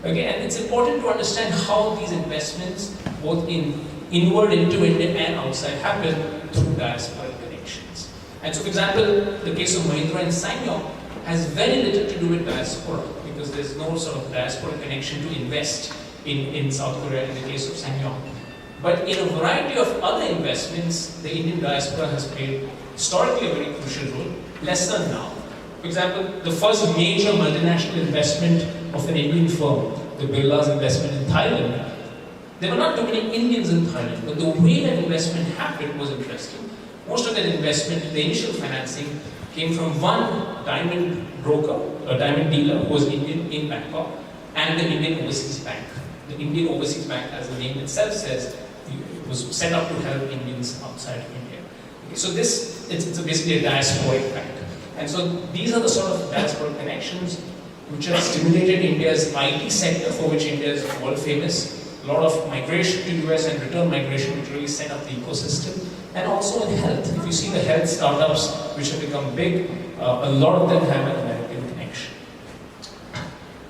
Okay, and it's important to understand how these investments, both inward into India and outside, happen through diasporic connections. And so, for example, the case of Mahindra and Sanyong has very little to do with diaspora because there's no sort of diasporic connection to invest in South Korea in the case of Sanyong. But in a variety of other investments, the Indian diaspora has played historically a very crucial role, less than now. For example, the first major multinational investment of an Indian firm, the Birla's investment in Thailand, there were not too many Indians in Thailand, but the way that investment happened was interesting. Most of that investment, the initial financing, came from one diamond broker, a diamond dealer who was Indian in Bangkok, and the Indian Overseas Bank. The Indian Overseas Bank, as the name itself says, it was set up to help Indians outside India. Okay, so it's basically a diasporic bank. And so these are the sort of diasporic connections which have stimulated India's IT sector, for which India is world famous. A lot of migration to US and return migration which really set up the ecosystem. And also in health. If you see the health startups which have become big, a lot of them have an American connection.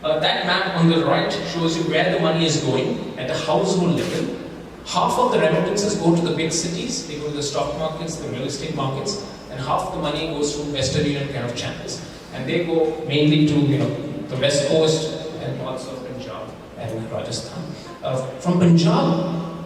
That map on the right shows you where the money is going at the household level. Half of the remittances go to the big cities, they go to the stock markets, the real estate markets, and half of the money goes through Western Union kind of channels. And they go mainly to the West Coast and parts of Punjab and Rajasthan. From Punjab,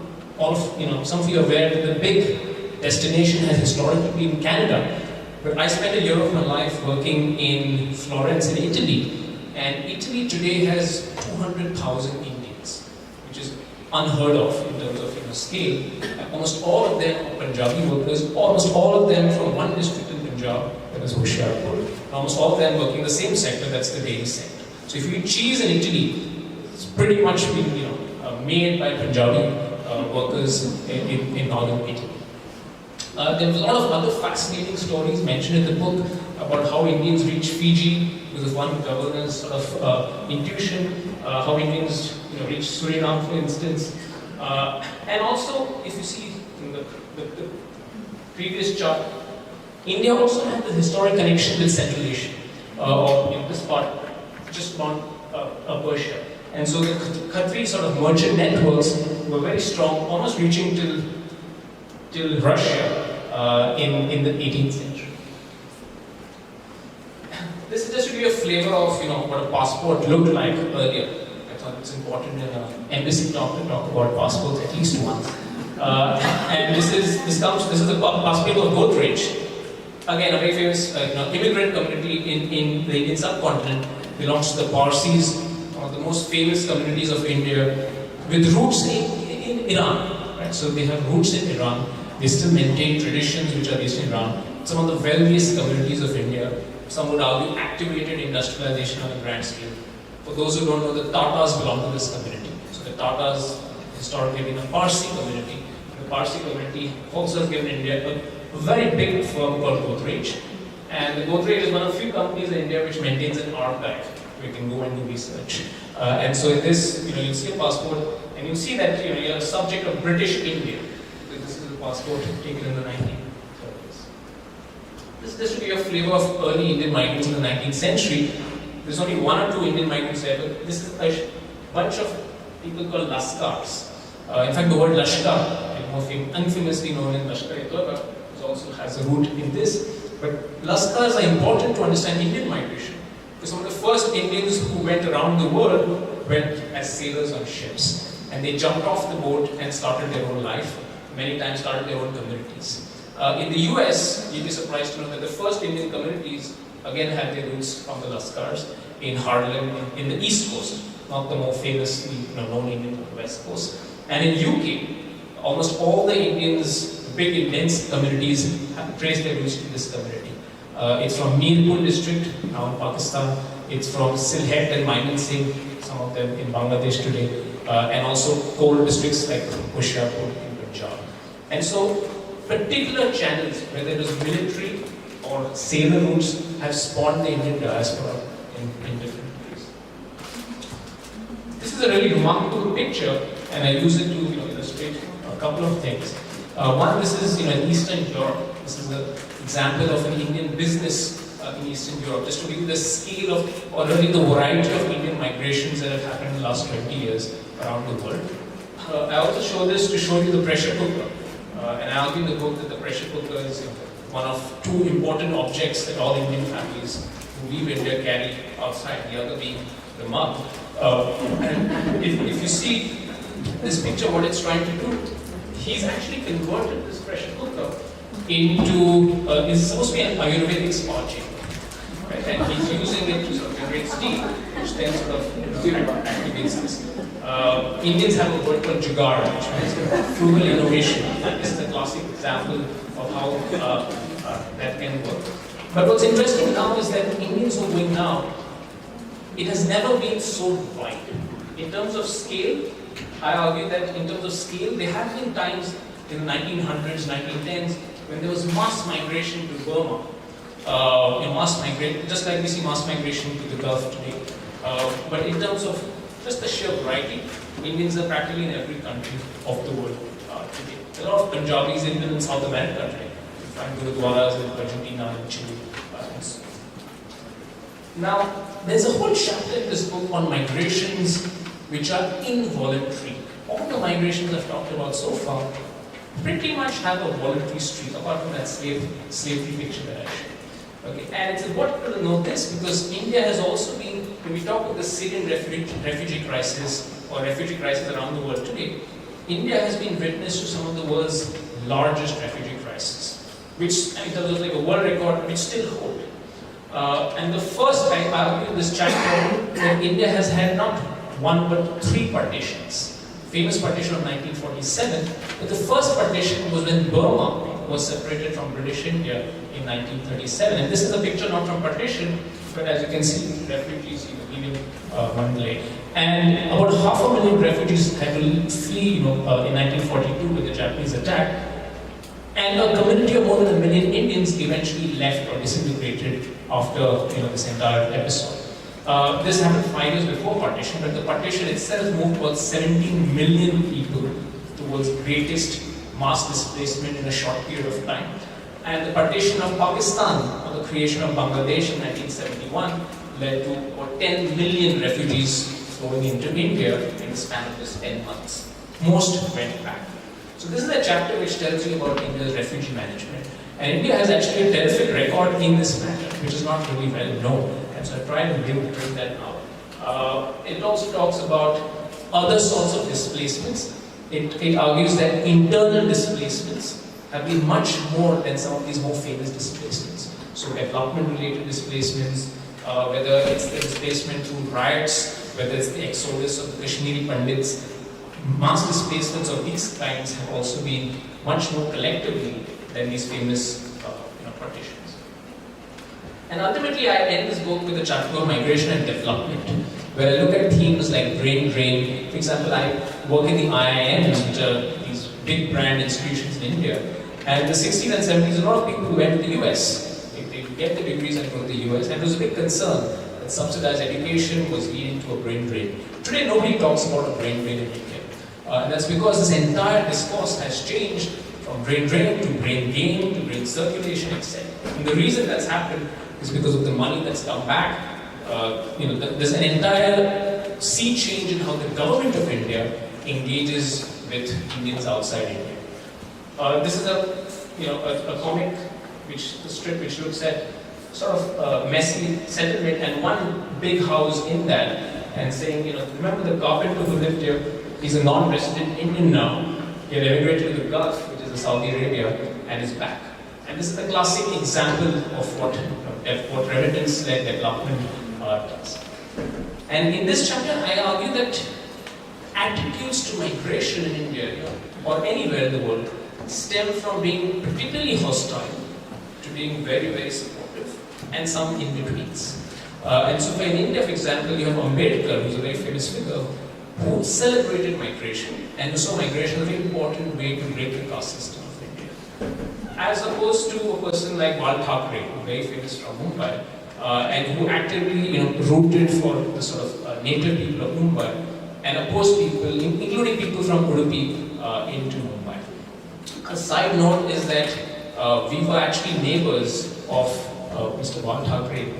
some of you are aware that the big destination has historically been Canada. But I spent a year of my life working in Florence in Italy. And Italy today has 200,000 Indians, which is unheard of in terms of scale. And almost all of them are Punjabi workers, almost all of them from one district in Punjab, that is Hoshiarpur. Almost all of them working in the same sector, that's the dairy sector. So if you eat cheese in Italy, it's pretty much been made by Punjabi workers in northern Italy. There was a lot of other fascinating stories mentioned in the book about how Indians reached Fiji with one governor's sort of intuition, how Indians reached Suriname, for instance. And also, if you see in the previous chart, India also had the historic connection with Central Asia, or this part, just beyond Persia. And so the Khatri sort of merchant networks were very strong, almost reaching till Russia in the 18th century. This is just to give you a flavor of what a passport looked like earlier. I thought it's important in an embassy talk to talk about passports at least once. And this is the passport of Godrej. Again, a very famous immigrant community in the Indian subcontinent, belongs to the Parsis, one of the most famous communities of India, with roots in Iran. Right? So they have roots in Iran. They still maintain traditions which are based in Iran. Some of the wealthiest communities of India, some would argue activated industrialization on a grand scale. For those who don't know, the Tatars belong to this community. So the Tatars historically have been a Parsi community. The Parsi community also has given India a very big firm called Godrej. And the Godrej is one of the few companies in India which maintains an archive. You can go and do research. And so in this, you'll see a passport, and you'll see that you're a subject of British India. So this is a passport taken in the 1930s. This will be a flavor of early Indian migrants in the 19th century. There's only one or two Indian migrants there, but this is a bunch of people called Laskars. In fact, the word Lashkar, more infamously known in Lashkar-e-Toiba, also has a root in this. But Laskars are important to understand Indian migration. Because some of the first Indians who went around the world went as sailors on ships. And they jumped off the boat and started their own life. Many times started their own communities. In the US, you'd be surprised to know that the first Indian communities again had their roots from the Laskars in Harlem, in the East Coast, not the more famously known Indian on the West Coast. And in UK, almost all the Indians, big immense communities, have traced their roots to this community. It's from Mirpur district, now in Pakistan. It's from Sylhet and Mymensingh, some of them in Bangladesh today, and also coal districts like Hoshiarpur in Punjab. And so, particular channels, whether it was military or sailor routes, have spawned the Indian diaspora in different ways. This is a really remarkable picture, and I use it to illustrate a couple of things. One, this is in Eastern Europe. This is an example of an Indian business in Eastern Europe, just to give you the scale of, or really the variety of Indian migrations that have happened in the last 20 years around the world. I also show this to show you the pressure cooker. And I argue in the book that the pressure cooker is one of two important objects that all Indian families who leave India carry outside, the other being the mug. And if you see this picture, what it's trying to do, he's actually converted this pressure cooker into, it's supposed to be an Ayurvedic spa chamber. Right? And he's using it to sort of generate steam, which then sort of activates this. Indians have a word called jugaad, which means frugal innovation. This is a classic example of how that can work. But what's interesting now is that Indians who are going now, it has never been so wide. In terms of scale, I argue that in terms of scale, there have been times in the 1900s, 1910s, when there was mass migration to Burma. Mass migration, just like we see mass migration to the Gulf today. But in terms of just the sheer variety, Indians are practically in every country of the world today. There are a lot of Punjabis even in South America today. You find gurudwaras in Argentina and Chile. Now, there's a whole chapter in this book on migrations which are involuntary. All the migrations I've talked about so far pretty much have a voluntary streak, apart from that slavery picture that I showed. Okay, and it's important to note this because India has also been, when we talk about the Syrian refugee crisis or refugee crisis around the world today, India has been witness to some of the world's largest refugee crises, which in terms of like a world record, which still hold. And the first time I argue in this chapter that India has had not one but three partitions. Famous partition of 1947, but the first partition was when Burma was separated from British India in 1937. And this is a picture not from partition, but as you can see, refugees leaving Mandalay. And about 500,000 refugees had to flee in 1942 with the Japanese attack. And a community of more than 1 million Indians eventually left or disintegrated after this entire episode. This happened 5 years before partition, but the partition itself moved about 17 million people towards greatest mass displacement in a short period of time. And the partition of Pakistan, or the creation of Bangladesh in 1971, led to about 10 million refugees flowing into India in the span of just 10 months. Most went back. So this is a chapter which tells you about India's refugee management. And India has actually a terrific record in this matter, which is not really well known. And so I try to bring that out. It also talks about other sorts of displacements. It argues that internal displacements have been much more than some of these more famous displacements. So development-related displacements, whether it's the displacement through riots, whether it's the exodus of the Kashmiri Pandits, mass displacements of these kinds have also been much more collectively than these famous partitions. And ultimately, I end this book with a chapter on migration and development, where I look at themes like brain drain. For example, I work in the IIMs, which are these big brand institutions in India. And in the 60s and 70s, a lot of people who went to the US. They get the degrees and go to the US, and there was a big concern that subsidized education was leading to a brain drain. Today, nobody talks about a brain drain in India. And that's because this entire discourse has changed from brain drain to brain gain to brain circulation, etc. And the reason that's happened is because of the money that's come back. There's an entire sea change in how the government of India engages with Indians outside India. This is a comic, a strip which looks at sort of messy settlement and one big house in that, and saying, remember the carpenter who lived here? He's a non-resident Indian now. He had emigrated to the Gulf, which is Saudi Arabia, and is back. And this is a classic example of what remittance-led development does. And in this chapter, I argue that attitudes to migration in India, or anywhere in the world, stem from being particularly hostile to being very, very supportive, and some in-betweens. And so in India, for example, you have Ambedkar, who's a very famous figure, who celebrated migration, and who saw migration as a very important way to break the caste system of India. As opposed to a person like Bal Thackeray, very famous from Mumbai, and who actively rooted for the sort of native people of Mumbai, and opposed people, including people from Udupi, into Mumbai. A side note is that we were actually neighbors of Mr. Bal Thackeray,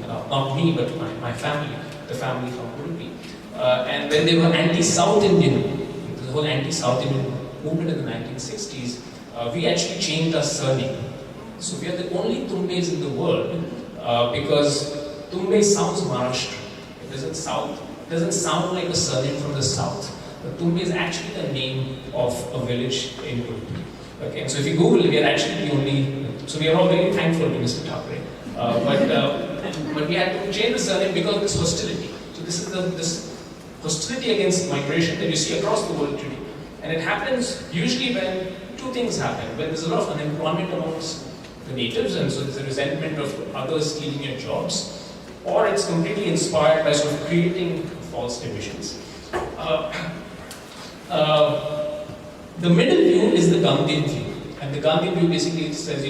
not me, but my family, the family from Udupi. And when they were anti-South Indian, the whole anti-South Indian movement in the 1960s, we actually changed our surname. So we are the only Tumbes in the world because Tumbe sounds Maharashtrian. It doesn't sound like a surname from the south. But Tumbe is actually the name of a village in Udupi. Okay, so if you Google, we are actually the only. So we are all very thankful to Mr. Thackeray. But we had to change the surname because of this hostility. So this is this hostility against migration that you see across the world today. And it happens usually when two things happen. When there's a lot of unemployment amongst the natives, and so there's a resentment of others stealing your jobs, or it's completely inspired by sort of creating false divisions. The middle view is the Gandhian view. And the Gandhian view basically says,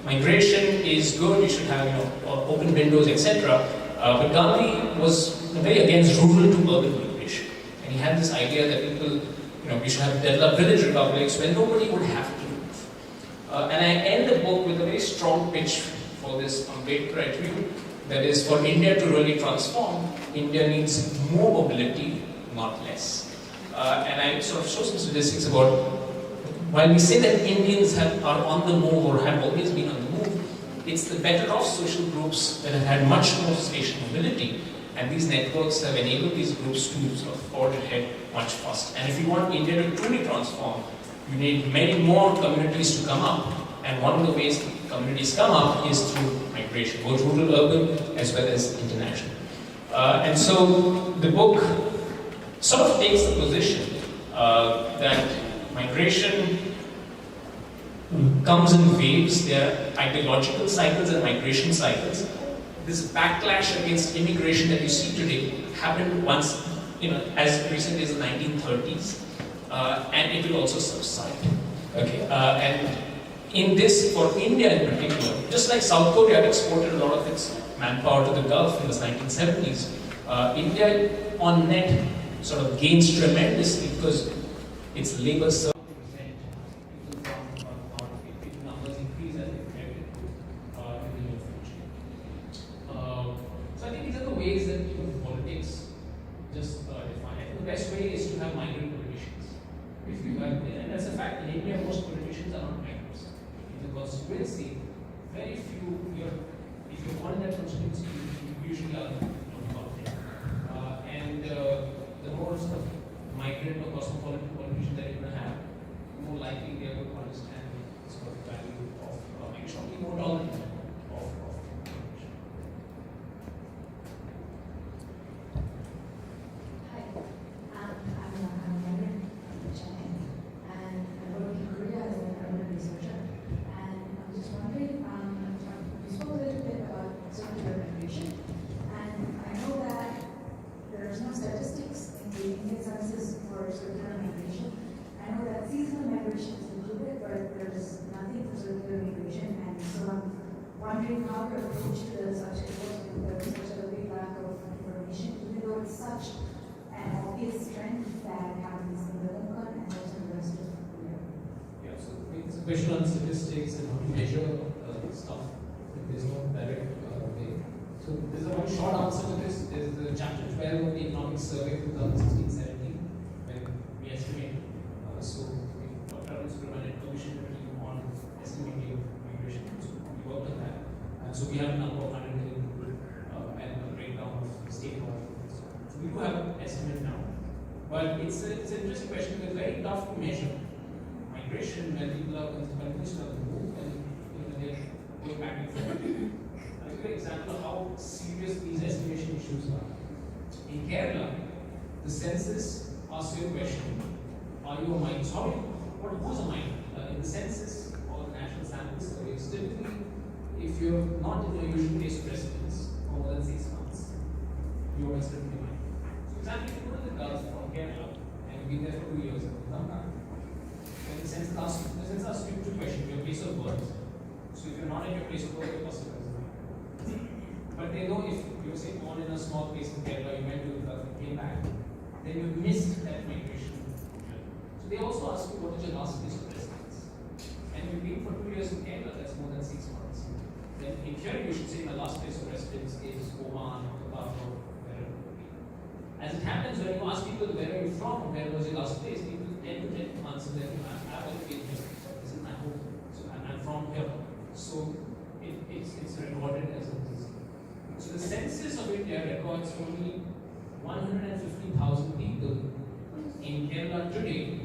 migration is good, you should have, open windows, etc. But Gandhi was very against rural to urban migration. And he had this idea that people, we should have developed village republics where nobody would have to move. And I end the book with a very strong pitch for this Ambedkarite view. That is, for India to really transform, India needs more mobility, not less. And I sort of show some statistics about, while we say that Indians are on the move or have always been on the move, it's the better off social groups that have had much more spatial mobility, and these networks have enabled these groups to sort of forge ahead much faster. And if you want India to truly transform, you need many more communities to come up, and one of the ways communities come up is through migration, both rural, urban, as well as international. And so the book sort of takes the position that migration comes in waves. There are ideological cycles and migration cycles. This backlash against immigration that you see today happened once, as recently as the 1930s, and it will also subside. Okay, and in this, for India in particular, just like South Korea had exported a lot of its manpower to the Gulf in the 1970s, India on net sort of gains tremendously because its labor service numbers increase as expected in the near future. So I think these are the ways that politics just define. I think the best way is to have migrant politicians. If you have, and that's a fact, in India most politicians are not migrants. In the constituency, very few, if you're born in that constituency, you usually are politics. And the more sort of migrant or cosmopolitan politician that you're going to have, the more likely they are going to understand the sort of value of migration, be more tolerant of migration. Hi, I'm Helen Chennai, and I work in Korea as an urban researcher. And I'm just wondering, we spoke a little bit about circular migration, and I know that there's no statistics in the Indian census for circular migration. I know that seasonal migration is included, but there's nothing for circular migration, and so I'm wondering how your approach to the subject was, because there's such a big lack of information, even though it's such an obvious trend that happens in the Konkan and also in the rest of India. Yeah, so it's a question on statistics and how to measure stuff. There's no direct way. So there's a one short answer to this. There's the chapter 12 of the Economic Survey 2016-17, when we estimate. So Dr. Arun Subramanian commissioned a team on estimating migration. So we worked on that. And so we have a number of 100 million people and a breakdown of state governments. So we do have an estimate now. But it's an interesting question because it's very tough to measure migration when people are continuously on the move and they're going back and forth. I'll give you an example of how serious these estimation issues are. In Kerala, the census asks you a question: are you a migrant? Who's a migrant? In the census or the national sample surveys, typically, if you're not in your usual place of residence for more than 6 months, you're considered to be a migrant. So, example, if you go to the Gulf from Kerala and you've been there for 2 years and you come back, then the census asks you two questions: your place of birth. So, if you're not at your place of birth, you're considered as a migrant. But they know if you're say born in a small place in Kerala, you went to the Gulf and came back, then you missed that migration. So they also ask you what is your last place of residence. And you've been for 2 years in Kerala, that's more than 6 months. Then in theory you should say my last place of residence is Oman or Qatar or wherever it would be. As it happens, when you ask people where are you from, where was your last place, people tend to answer that I have been here. This is my home. So I'm from here. So it's recorded as a disease. So the census of India records only 150,000 people in Kerala today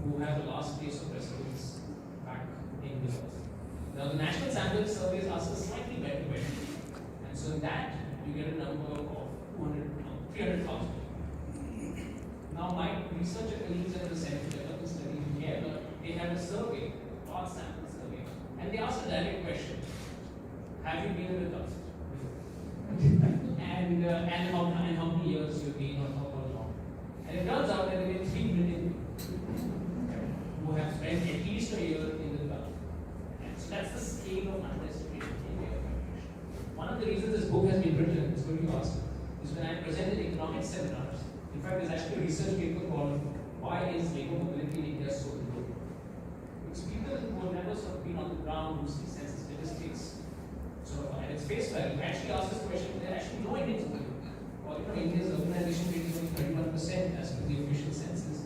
who have a last place of residence back in the north. Now the national sample surveys ask a slightly better question, and so in that you get a number of 300,000. Now my researcher colleagues at the Center for Development Studies in Kerala, they had a survey, large sample survey, and they asked a direct question: have you been in the Gulf? and how many years you've been or how long? And it turns out that there are 3 million who have spent at least a year in the Gulf. And so that's the scale of underestimation in India. One of the reasons this book has been written, it's going to ask, is when I presented economic seminars. In fact, there's actually a research paper called "Why is Labor Mobility in India so Low?" Because people who have never sort of been on the ground, who see census statistics, sort of at its face value, actually ask this question, there are actually no Indians in the group. Or India's urbanization rate is only 31% as per the official census.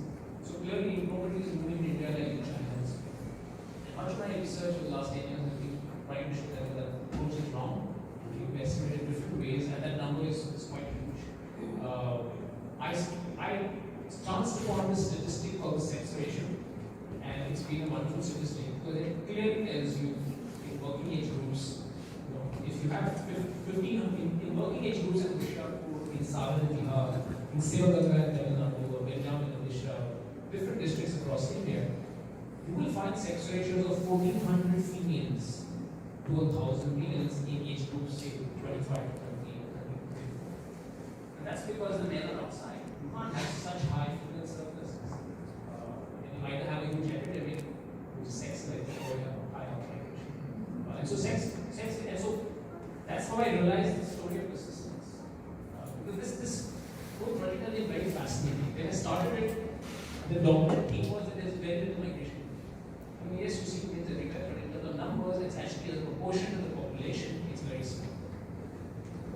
So clearly nobody is moving to India like in China. And much of my research for the last 10 years has been trying to show that the approach is wrong. We estimate in different ways, and that number is quite huge. I chanced upon this statistic called the sex ratio, and it's been a wonderful statistic because it clearly tells you in working age groups. If you have 15 in working age groups in Bishapur, in Saran and Bihar, in Sivaganga and Tamil Nadu, or Benjam and Odisha, different districts across India, you will find sex ratios of 1,400 females to 1,000 males in age groups, say 25 to 30. And that's because the men are outside. You can't have such high female surpluses. And you either have a huge epidemic, which is sex-led, or you have a high how I realized the story of persistence. Because this whole vertical is very fascinating. When I started it, the dominant theme was that there is very little migration. I mean, yes, you see things everywhere, but in terms of numbers, it's actually as a proportion to the population, it's very small.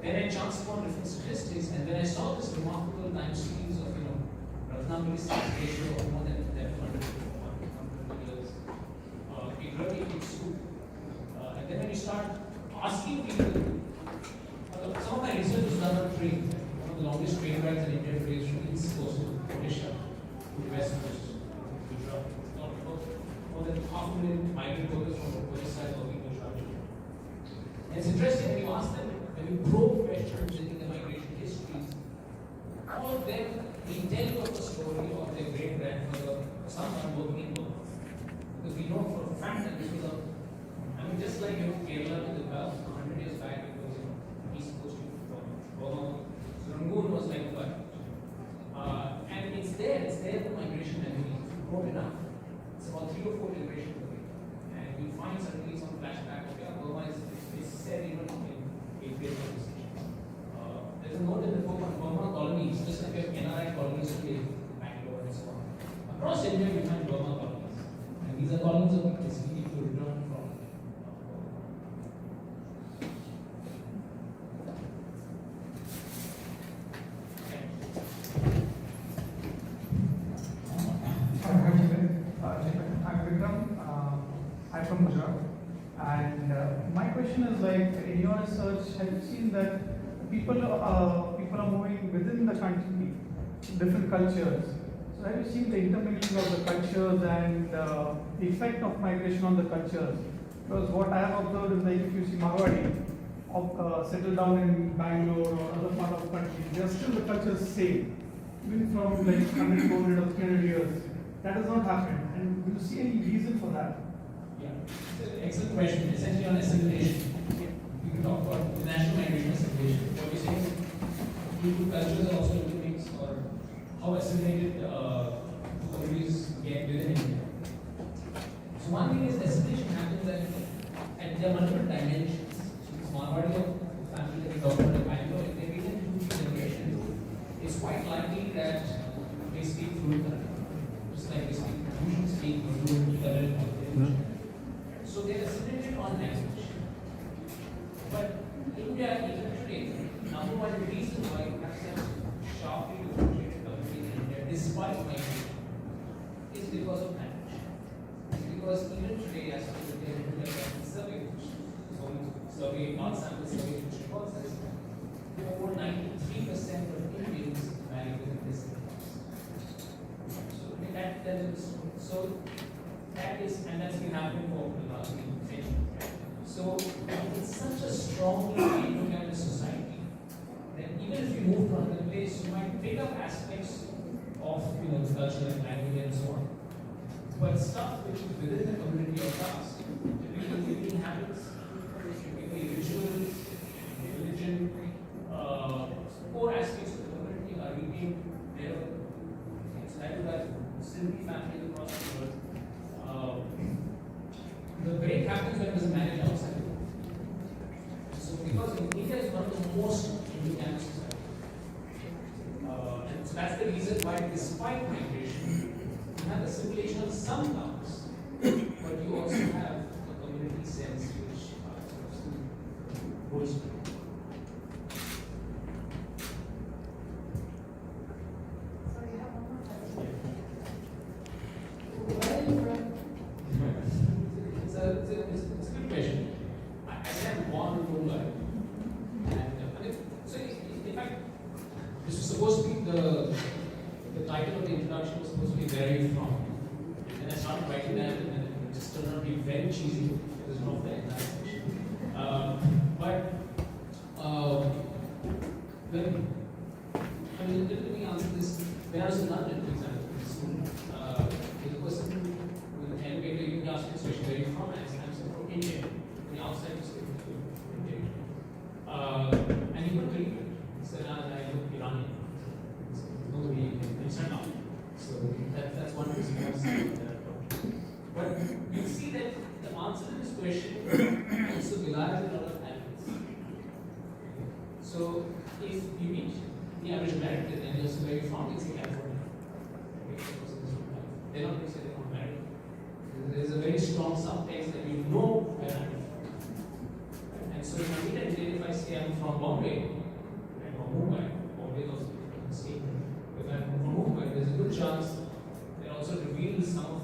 Then I chanced upon different statistics, and then I saw this remarkable time series of, Ratnamani's ratio of more than 100 years. It really hits you. And then when you start asking people, some of my research is done on train. One of the longest train rides in India today is from East Coast to Odisha to the West Coast, Gujarat. More than 500,000 migrant workers from Odisha working in Gujarat. And it's interesting when you ask them, when you probe questions in the migration histories, all of them will tell you of a story of their great grandfather or someone working in Burma. Because we know for a fact that this was just like Kerala to the Gulf, 100 years back, it was East Coast to Burma. So Rangoon was like that. And it's there the migration memory. If you probe enough, it's about 3 or 4 generations away. And you find suddenly some flashback of Burma is said even in conversation. There's a note in the book on Burma colonies, just like we have NRI colonies today, Bangalore and so on. Across India, we find Burma colonies. And these are colonies of basically people return from. I'm from Gujarat, and my question is like, in your research, have you seen that people are moving within the country, different cultures? So have you seen the intermingling of the cultures and the effect of migration on the cultures? Because what I have observed is like, if you see Marwadi settle down in Bangalore or other part of the country, they are still the cultures same, even from like 100, 200 or 300 years. That has not happened. And do you see any reason for that? Yeah, it's an excellent question. Essentially on assimilation. We can talk about international migration assimilation. What you're saying is people cultures are also intermixed, or how assimilated communities get within India. So one thing is assimilation happens at there are multiple dimensions. So this Marwadi of family that we talked about in Bangalore, if they begin 2-3 generations, it's quite likely that they speak fluent Kannada. Just like we speak fluent Kannada. So they are assimilated on language. But India, even today, number one reason why you have such sharply differentiated communities in India, despite migration, is because of language. Because even today, as we look at India survey, not sample survey, which reports this, over 93% of Indians marry within this class. So that is, and that's been happening for the last century. So it's such a strongly Indo-Gangetic society that even if you move to another place, you might pick up aspects of the culture and language and so on. But stuff which is within the community or class, typically living habits, typically rituals, religion, core aspects of the community are retained there. So that is why simply families across the world. The break happens when there's a marriage outside. So because India is one of the most Indo-Gangetic societies. And so that's the reason why despite migration, you have assimilation on some counts, but you also have a community sense which sort of still holds true. Sorry, I have one more question. Where are you from? It's a good question. I said I'm born in Mumbai. And so in fact, this was supposed to be the title of the introduction was supposed to be Where Are You From? And I started writing that and then it just turned out to be very cheesy. It was not very nice. Let me answer this. When I was in London, for example, there's a person with an elevator, you can ask this question, where are you from? And I said, I'm from India. On the outside, you say, India. And he couldn't believe it. He said, I look Iranian. So nobody can stand up. So that's one response. But you see that the answer to this question also relies on a lot of elements. So if you meet the average American and you're very fond, it's in California. They're not going to say they're from America. There's a very strong subtext that you know where I'm from. And so if I meet an Indian, if I say I'm from Bombay, or Mumbai, Bombay is also the same. If I'm from Mumbai, there's a good chance it also reveals some of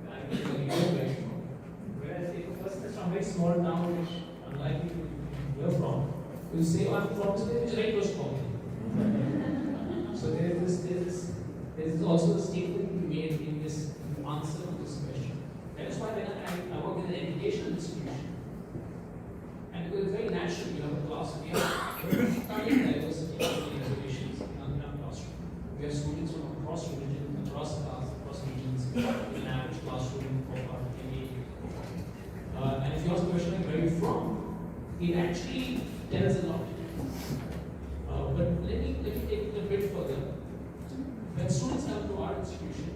the ideas that you know where you're from. Whereas if a person is from a very small town, which unlikely to hear from, will say, oh, I'm from this place, which is very close to Bombay. So there's also a statement to be made in this answer to this question. That is why when I work in an educational institution, and it was very natural, you have a class, we have stunning diversity of reservations in our classroom. We have students from across religions, across class, across regions, in an average classroom for our MA. And if you ask the question like where are you from, it actually tells a lot. But let me take it a bit further. When students come to our institution,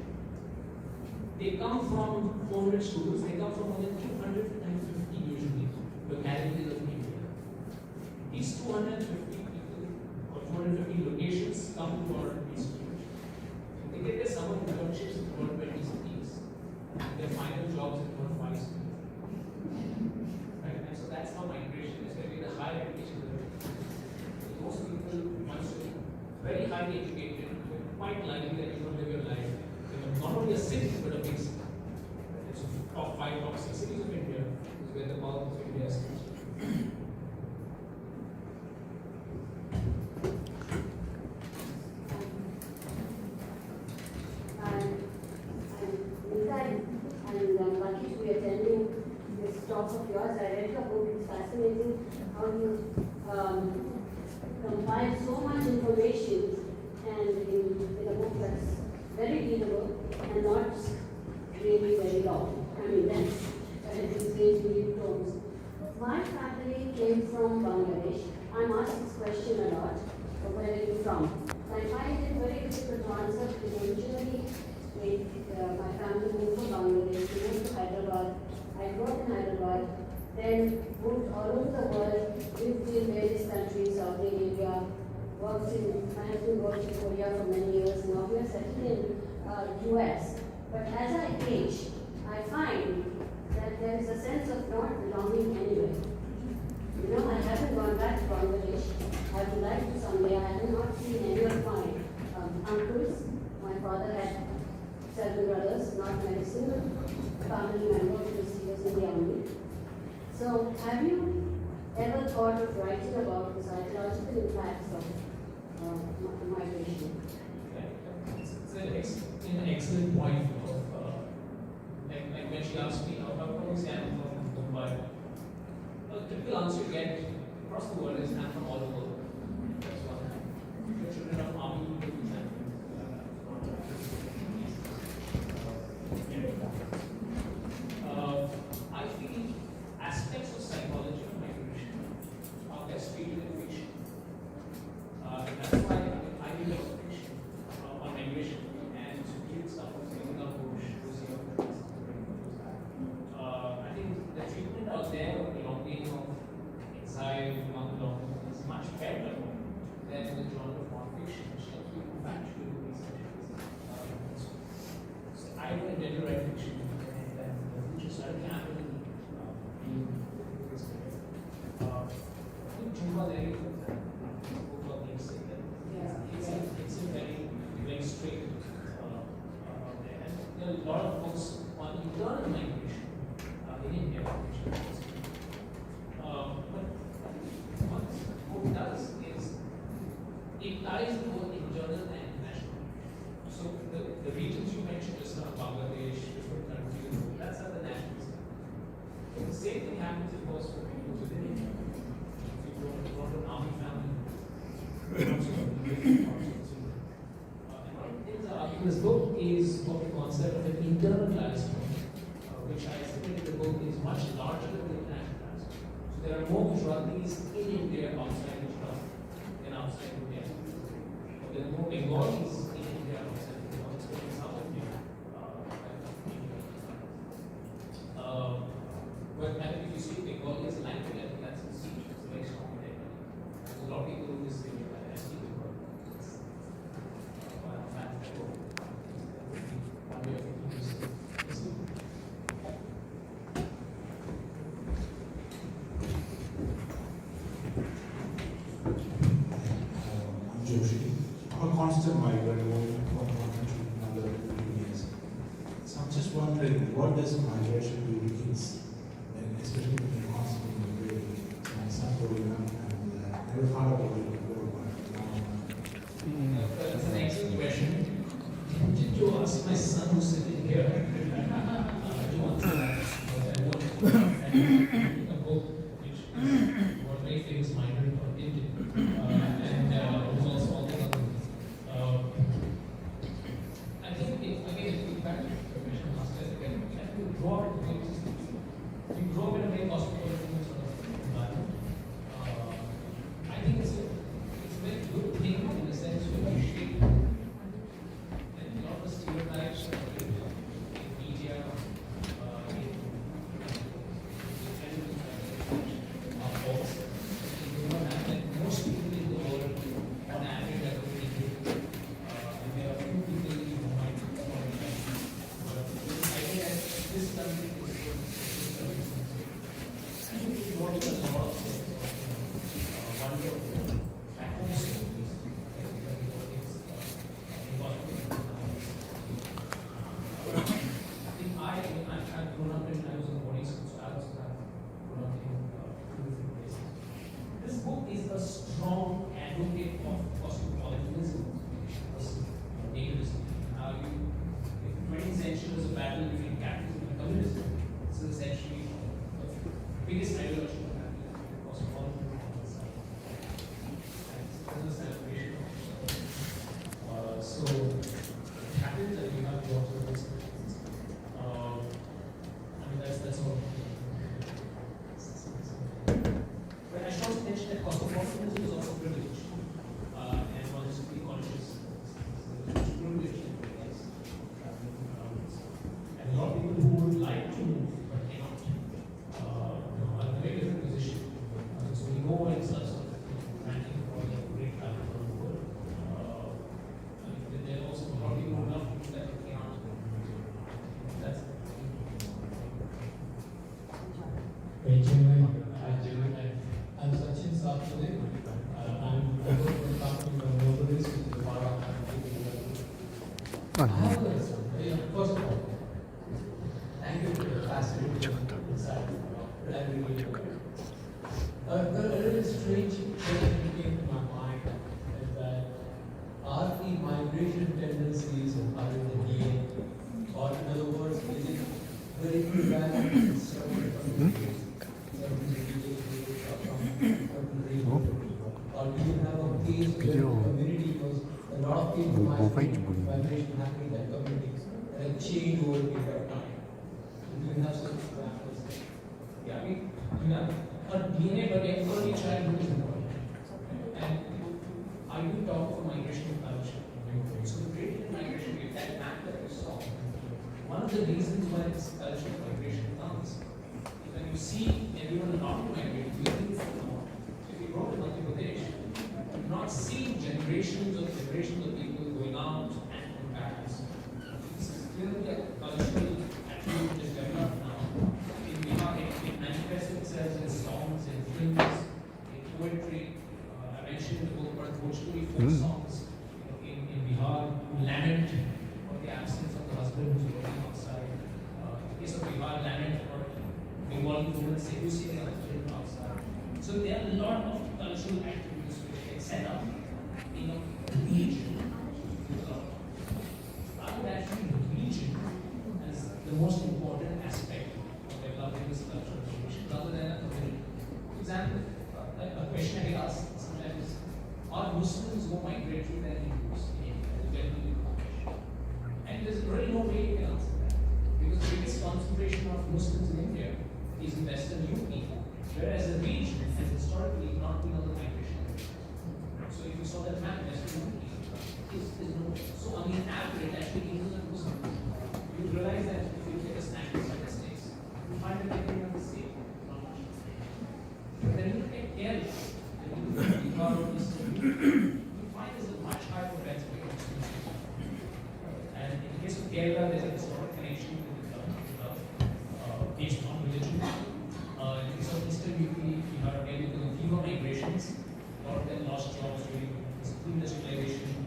they come from 400 students, they come from more than 250 usually, localities of India. These 250 people, or 250 locations come to our institution. They get their summer internships in about 20 cities, their final jobs in about 5 cities. Right? And so that's how migration is very the higher education level. Most people, once you're very highly educated, quite likely that you don't live your life in not only a city but a big city. It's top 5, top 6 cities of India is where the bulk of India is. I'm lucky to be attending this talk of yours. I read your book, it's fascinating how you compile so much information and in a book that's very readable and not really very long. I mean, dense. And it is going to be tomes. My family came from Bangladesh. I'm asked this question a lot. Where are you from? I find it very difficult to answer because originally my family moved from Bangladesh. We moved to Hyderabad. I grew up in Hyderabad. Then moved all over the world, lived in various countries, Saudi Arabia, my husband worked in Korea for many years. Now we are settled in US. But as I age, I find that there is a sense of not belonging anywhere. You know, I haven't gone back to Bangladesh. I would like to someday. I have not seen any of my uncles. My father had 7 brothers, not medicine, family member because he was in the army. So, have you ever thought of writing about the psychological impacts of migration? It's an excellent point of, like when she asked me, how come you say I'm from Mumbai? The typical answer you get across the world is I'm from all over. That's one. You're children of army, for example. I feel aspects of psychology of migration are less treated in fiction. That's why I did a fiction on migration and to treat stuff of saving our bush, I think the treatment out there of belonging, of anxiety, non belonging is much better than the genre of non-fiction, which helps you factual research. So I would endeavor to write fiction and the future started happening. Tumbe, it's a very straight there. And there are a lot of books on internal migration in India. But what the book does is it ties both internal and international. So the regions you mentioned just now, Bangladesh, different countries, that's at the national scale. The same thing happens, of course, for people within India. If you go to an army family, this book is what we concept of an internal diaspora, which I estimate the book is much larger than the international diaspora. So there are more Gujaratis in India outside Gujarat than outside India. There are more Bengalis in India outside South India. But I think if you speak Bengali as a language, I think that's a very strong identity. There's a lot of people Joshi. I'm a constant migrant moving from one country to another every years. So I'm just wondering, what does migration do to kids, and especially when they're constantly migrating? My son growing up, and I never thought about it before, but now. That's an excellent question. Did you ask my son who's sitting here? He wants to ask, but I want to a book which is about very famous migrant called Indian, and it was also all the other things. I think if we back to the question asked, we grow up in a very cosmopolitan sort of environment. I think it's a very good thing in the sense where we shape and a lot of the stereotypes in media, in are false. You know, like most people in the world, on average, are very good. And there are few people who might qualify. But the idea that this country is good, I think we work with a lot of wonderful platform stories. I think I've grown up in, I was in boarding school, so I was grown up in two different places. This book is a strong advocate of cosmopolitanism, nativism. How you, if the 20th century was a battle between capitalism and communism, this is essentially the biggest ideology of capitalism, cosmopolitanism on the side. And it's a celebration of so it happens that we have lots of these questions. I mean, that's all. But I should also mention that cosmopolitanism is also privilege. And one has to be conscious. It's privilege in the place, traveling around. And a lot of people who would like to move but cannot are in a very different position. So we go and sort of ranking for the great travel around the world. There are also a lot of people who love to that they cannot. That's Hey, Chinmay. Hi, Chinmay. I'm Sachin Sapade. I'm a from company from Novolis, which is a part of I have a question. First of all, thank you for the fascinating insight that I really enjoyed. A little strange question came to my mind is that are the migration tendencies are in the DNA? Or in other words, is it very prevalent in certain communities? Or do you have a case where the community was a lot of people migration happening in that communities and a change over a period of time? Do you have such examples? Yeah, we have a DNA, but early childhood is important. And I do talk for migration culture. So the Great Indian Migration, if that map that you saw, one of the reasons why this culture of migration comes, when you see everyone not migrating, you think it's the norm. If you go to Madhya Pradesh, you not see generations of people going out and coming back. This is clearly a cultural attribute that is developed now. In Bihar, it manifests itself in songs, in films, in poetry. I mentioned in the book about Bhojpuri folk songs. In Bihar, who lament for the absence of the husband who's working outside. In the case of Bihar, lament for Bengali women say, you see the husband outside. So there are a lot of cultural activities which get set up in a region. I would actually region as the most important aspect of developing this cultural tradition rather than a community. For example, a question I get asked sometimes is, are Muslims more migratory than Hindus in India? And there's really no way you can answer that. Because the biggest concentration of Muslims in India is in Western UP, whereas the region has historically not been on the migration. So if you saw that map, Western UP is no. So on the average, actually, Hindus and Muslims, you realize that if you take a snapshot of statistics, you find that they are the same, not much. But when you look at Kerala, when you look at Bihar or Eastern UP, you find there's a much higher propensity of Muslims. And in the case of Kerala, there's a historic connection based on religion. In the case of Eastern UP, we are dealing with fewer migrations, lot of them lost jobs during industrialization,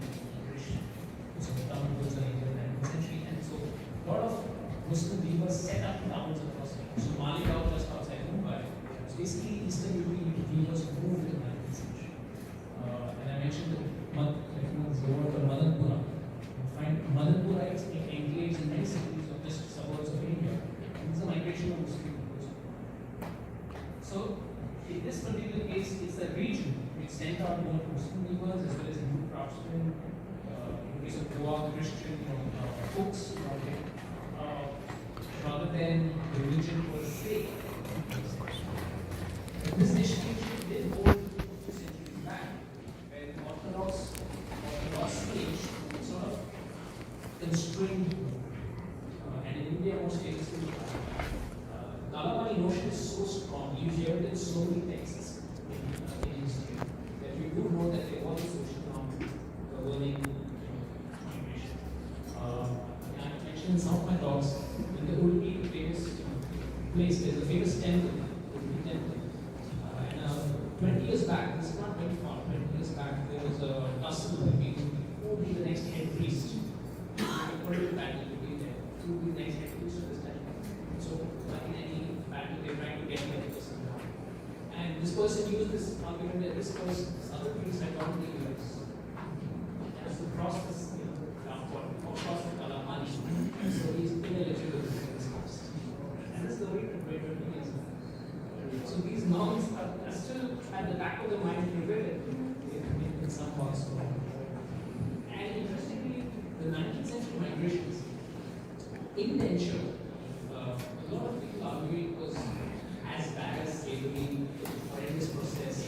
so the Tamil goods in the 19th century, and so a lot of Muslim people set up towns across the country. So Maligaon, just outside Mumbai, so basically Eastern European weavers moved in the 19th century. And I mentioned the word for Madanpura. You find Madanpurites in enclaves in many cities of just suburbs of India. It's a migration of Muslim peoples. So in this particular case, it's a region which sent out more Muslim weavers as well as Hindu craftsmen. In case of Goa, Christian cooks, rather than religion per se. But this distinction did hold 2 centuries back, where the Orthodox age sort of constrained, and in India most cases, Kalamani notion is so strong. You hear it in so many texts in history that you do know that there was a social norm governing migration. I mentioned some of my talks in the Udupi famous place. There's a famous temple, Udupi temple. 20 years back, this is not very far, 20 years back, there was a tussle between who would be the next head priest. A political battle between them. Who would be the next head priest of this temple? So, like in any battle, they're trying to get the other person down. And this person used this argument that this other priest had gone to the US. Has to cross this, cross the Kalamani. So he's ineligible for this post. And this is the way to great years. So these norms are still at the back of the mind prevalent in some parts of the world. And interestingly, the 19th century migrations in nature, a lot of people argue it was as bad as slavery, horrendous process,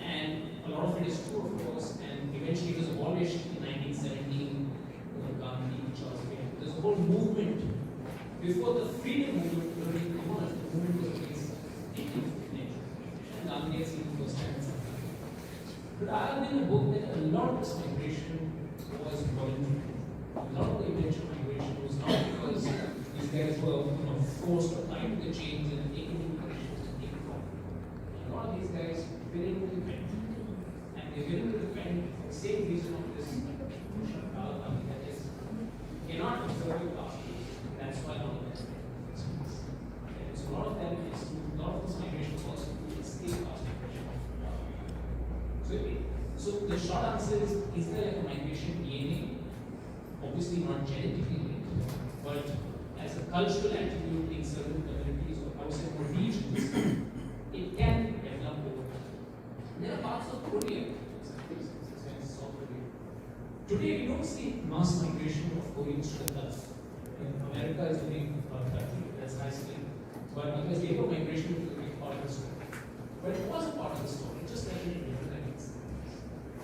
and a lot of it is true, of course, and eventually it was abolished in 1917, Gandhi, Charles Darwin. There's a whole movement. Before the freedom movement really came on, the movement was against nature. And Gandhi has seen the first time. But I have in the book that a lot of this migration was voluntary. A lot of the eventual migration was not because these guys were forced to apply to the chains and taken into conditions and taken from. A lot of these guys willingly went. And they willingly went for the same reason of this that is, you cannot observe your past. That's why all of them. So a lot of them is a lot of this migration was also to escape past migration. So the short answer is there like a migration DNA? Obviously not genetically linked, but as a cultural attribute in certain communities or I would say more regions, it can develop over time. There are parts of Korea, South Korea. Today we don't see mass migration of Koreans to the Gulf. America is the big country, that's high skill. But because labor migration is a big part of the story. But it was a part of the story, just like in different levels.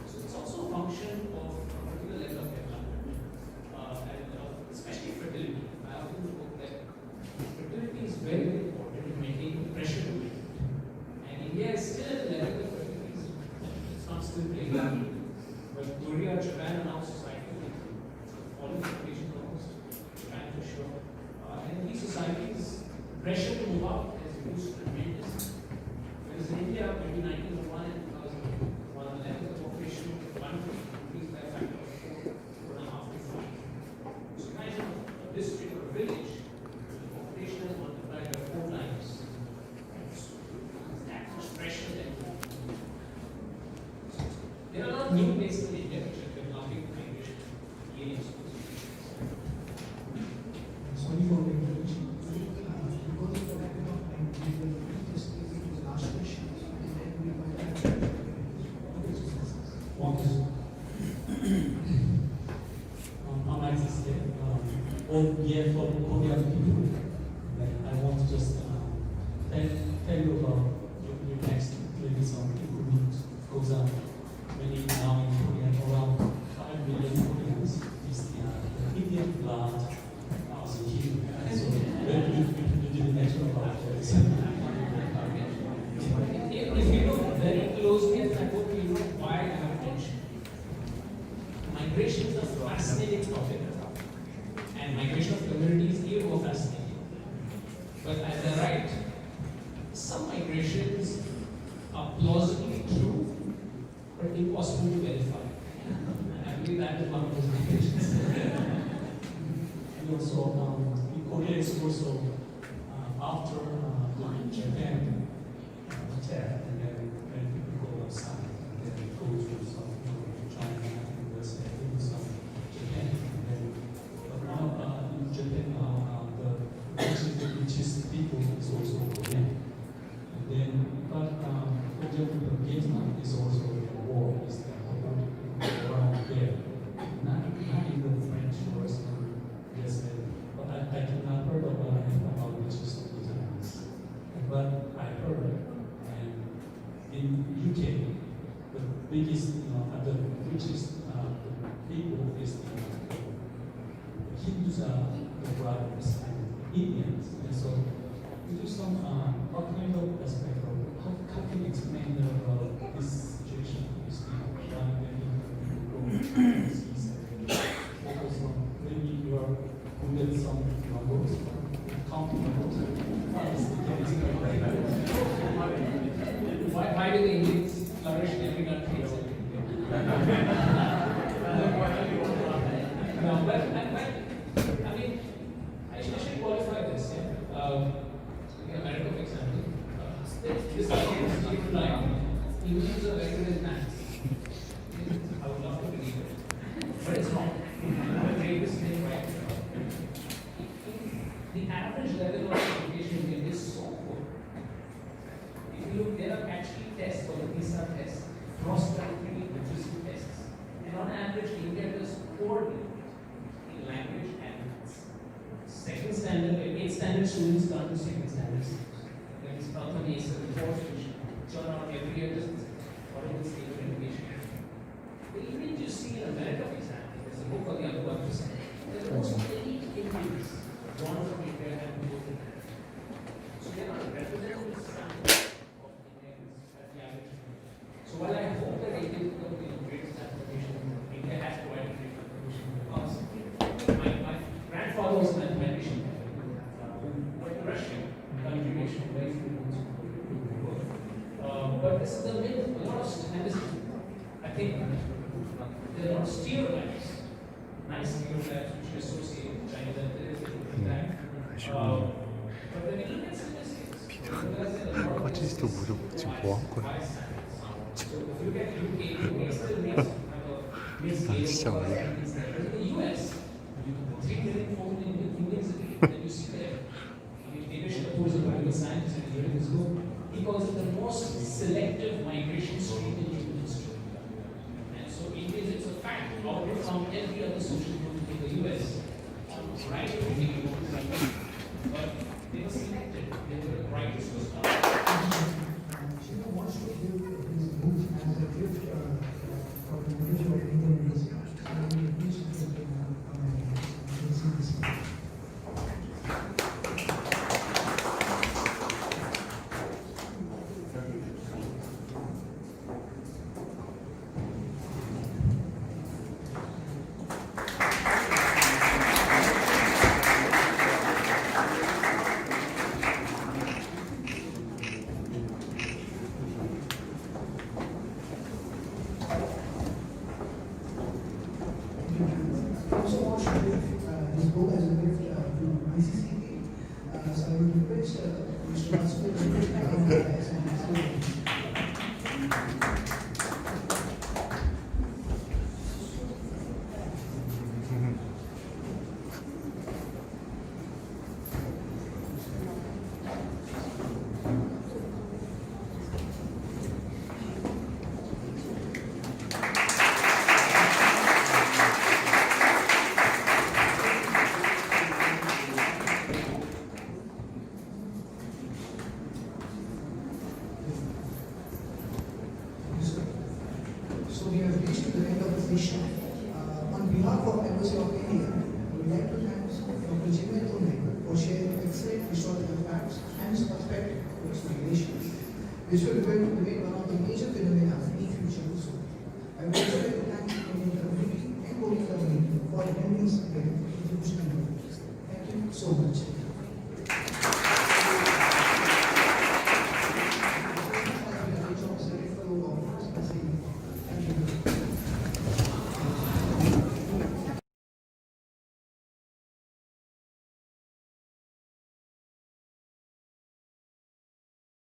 So it's also a function of a particular level of development, and especially fertility. I often quote that fertility is very, very important in maintaining pressure to it. And India is still at the level of fertility, it's not still playing out. But Korea, Japan, and now society, following the population almost, Japan for sure. And these societies, pressure to move out has reduced tremendously. Whereas in India, between 1901 and 2001, the level of population increased by a factor of 4.5 to 5. So imagine a district or a village, the population has multiplied by 4 times. That much pressure that there are a lot of new places in India which are developing migration areas. Sorry for the interruption. Because of the lack of time, we will repeat this to the last question, and then we might have I'm ICCK. On behalf of Korean people, I want to just tell you about your next release on improvement goes on. Many now in Korea, around 5 million Koreans is the Indian blood also here. So we did mention about this. If you look very closely at that book, you know why I have mentioned. Migration is a fascinating topic, and migration of communities is even more fascinating. But as I write, some migrations are plausibly true, impossible to verify. And I believe that is one of those limitations. And also, in Korea is also after the Japan attack, and then when people go outside, and then go to some China, USA, even some Japan, and then in Japan, the richest people is also Korean. And then, but for example, Vietnam is also a war, is the around there. Not in the French or some, yes, but I cannot heard about riches of Vietnamese. But I heard, and in UK, the biggest, the richest people is the Hindus, the brothers, and Indians. And so, we do some, what kind of aspect of, how can you explain this situation? Is one that you go overseas and focus on, maybe you are good at some numbers, counting numbers. Why do the Indians flourish in every country except India? No, but I mean, I should qualify this. In America, for example, this is line. Indians are very good at maths. I would love to believe it, but it's wrong. The greatest thing right now. The average level of education in India is so poor. If you look, there are actually tests for the PISA tests, cross-country literacy tests, and on average, India does poorly in language and maths. Second standard, 8th standard students come to second standard students. There is Pratham, the fourth, which turn out every year just what is the state of education. The Indians you see in America, for example, there's a book called the Upper 1%. There are also many Indians born from India and moved to Canada. So they are not representative sample of Indians at the average level. So while I hope that India will become the greatest application, India has provided great contribution in the past. My grandfather was a mathematician who went to Russia, contribution very few books. But this is the myth, a lot of statistics. I think there are a lot of stereotypes, nice stereotypes which we associate with China, that there is a that. But when you look at statistics, 거치지도 모르고 지금 뭐 한 거야? so if you look at UK, they still make have a 진짜 mid-scale 몰라. in the US, 3 million, 4 million Indians that you see there. I mean, maybe I should oppose a very good scientist and during this group. He calls it the most selective migration stream in human history. And so India is a fact, outperformed every other social group in the US. Right from the but they were selected, they were the brightest to start. China wants to give his book as a gift for the individual Indians. And we appreciate this. Also wants to give his book as a gift to ICCK. So I would request Mr. Masud to take as an experience. So we have reached the end of the session. On behalf of Embassy of India, we would like to thank Dr. Chinmay Tumbe for sharing excellent historical facts and his perspective towards migration, which will remain one of the major phenomena in future also. I would also like to thank the Indian community and Korean community for attending this event. Thank you so much.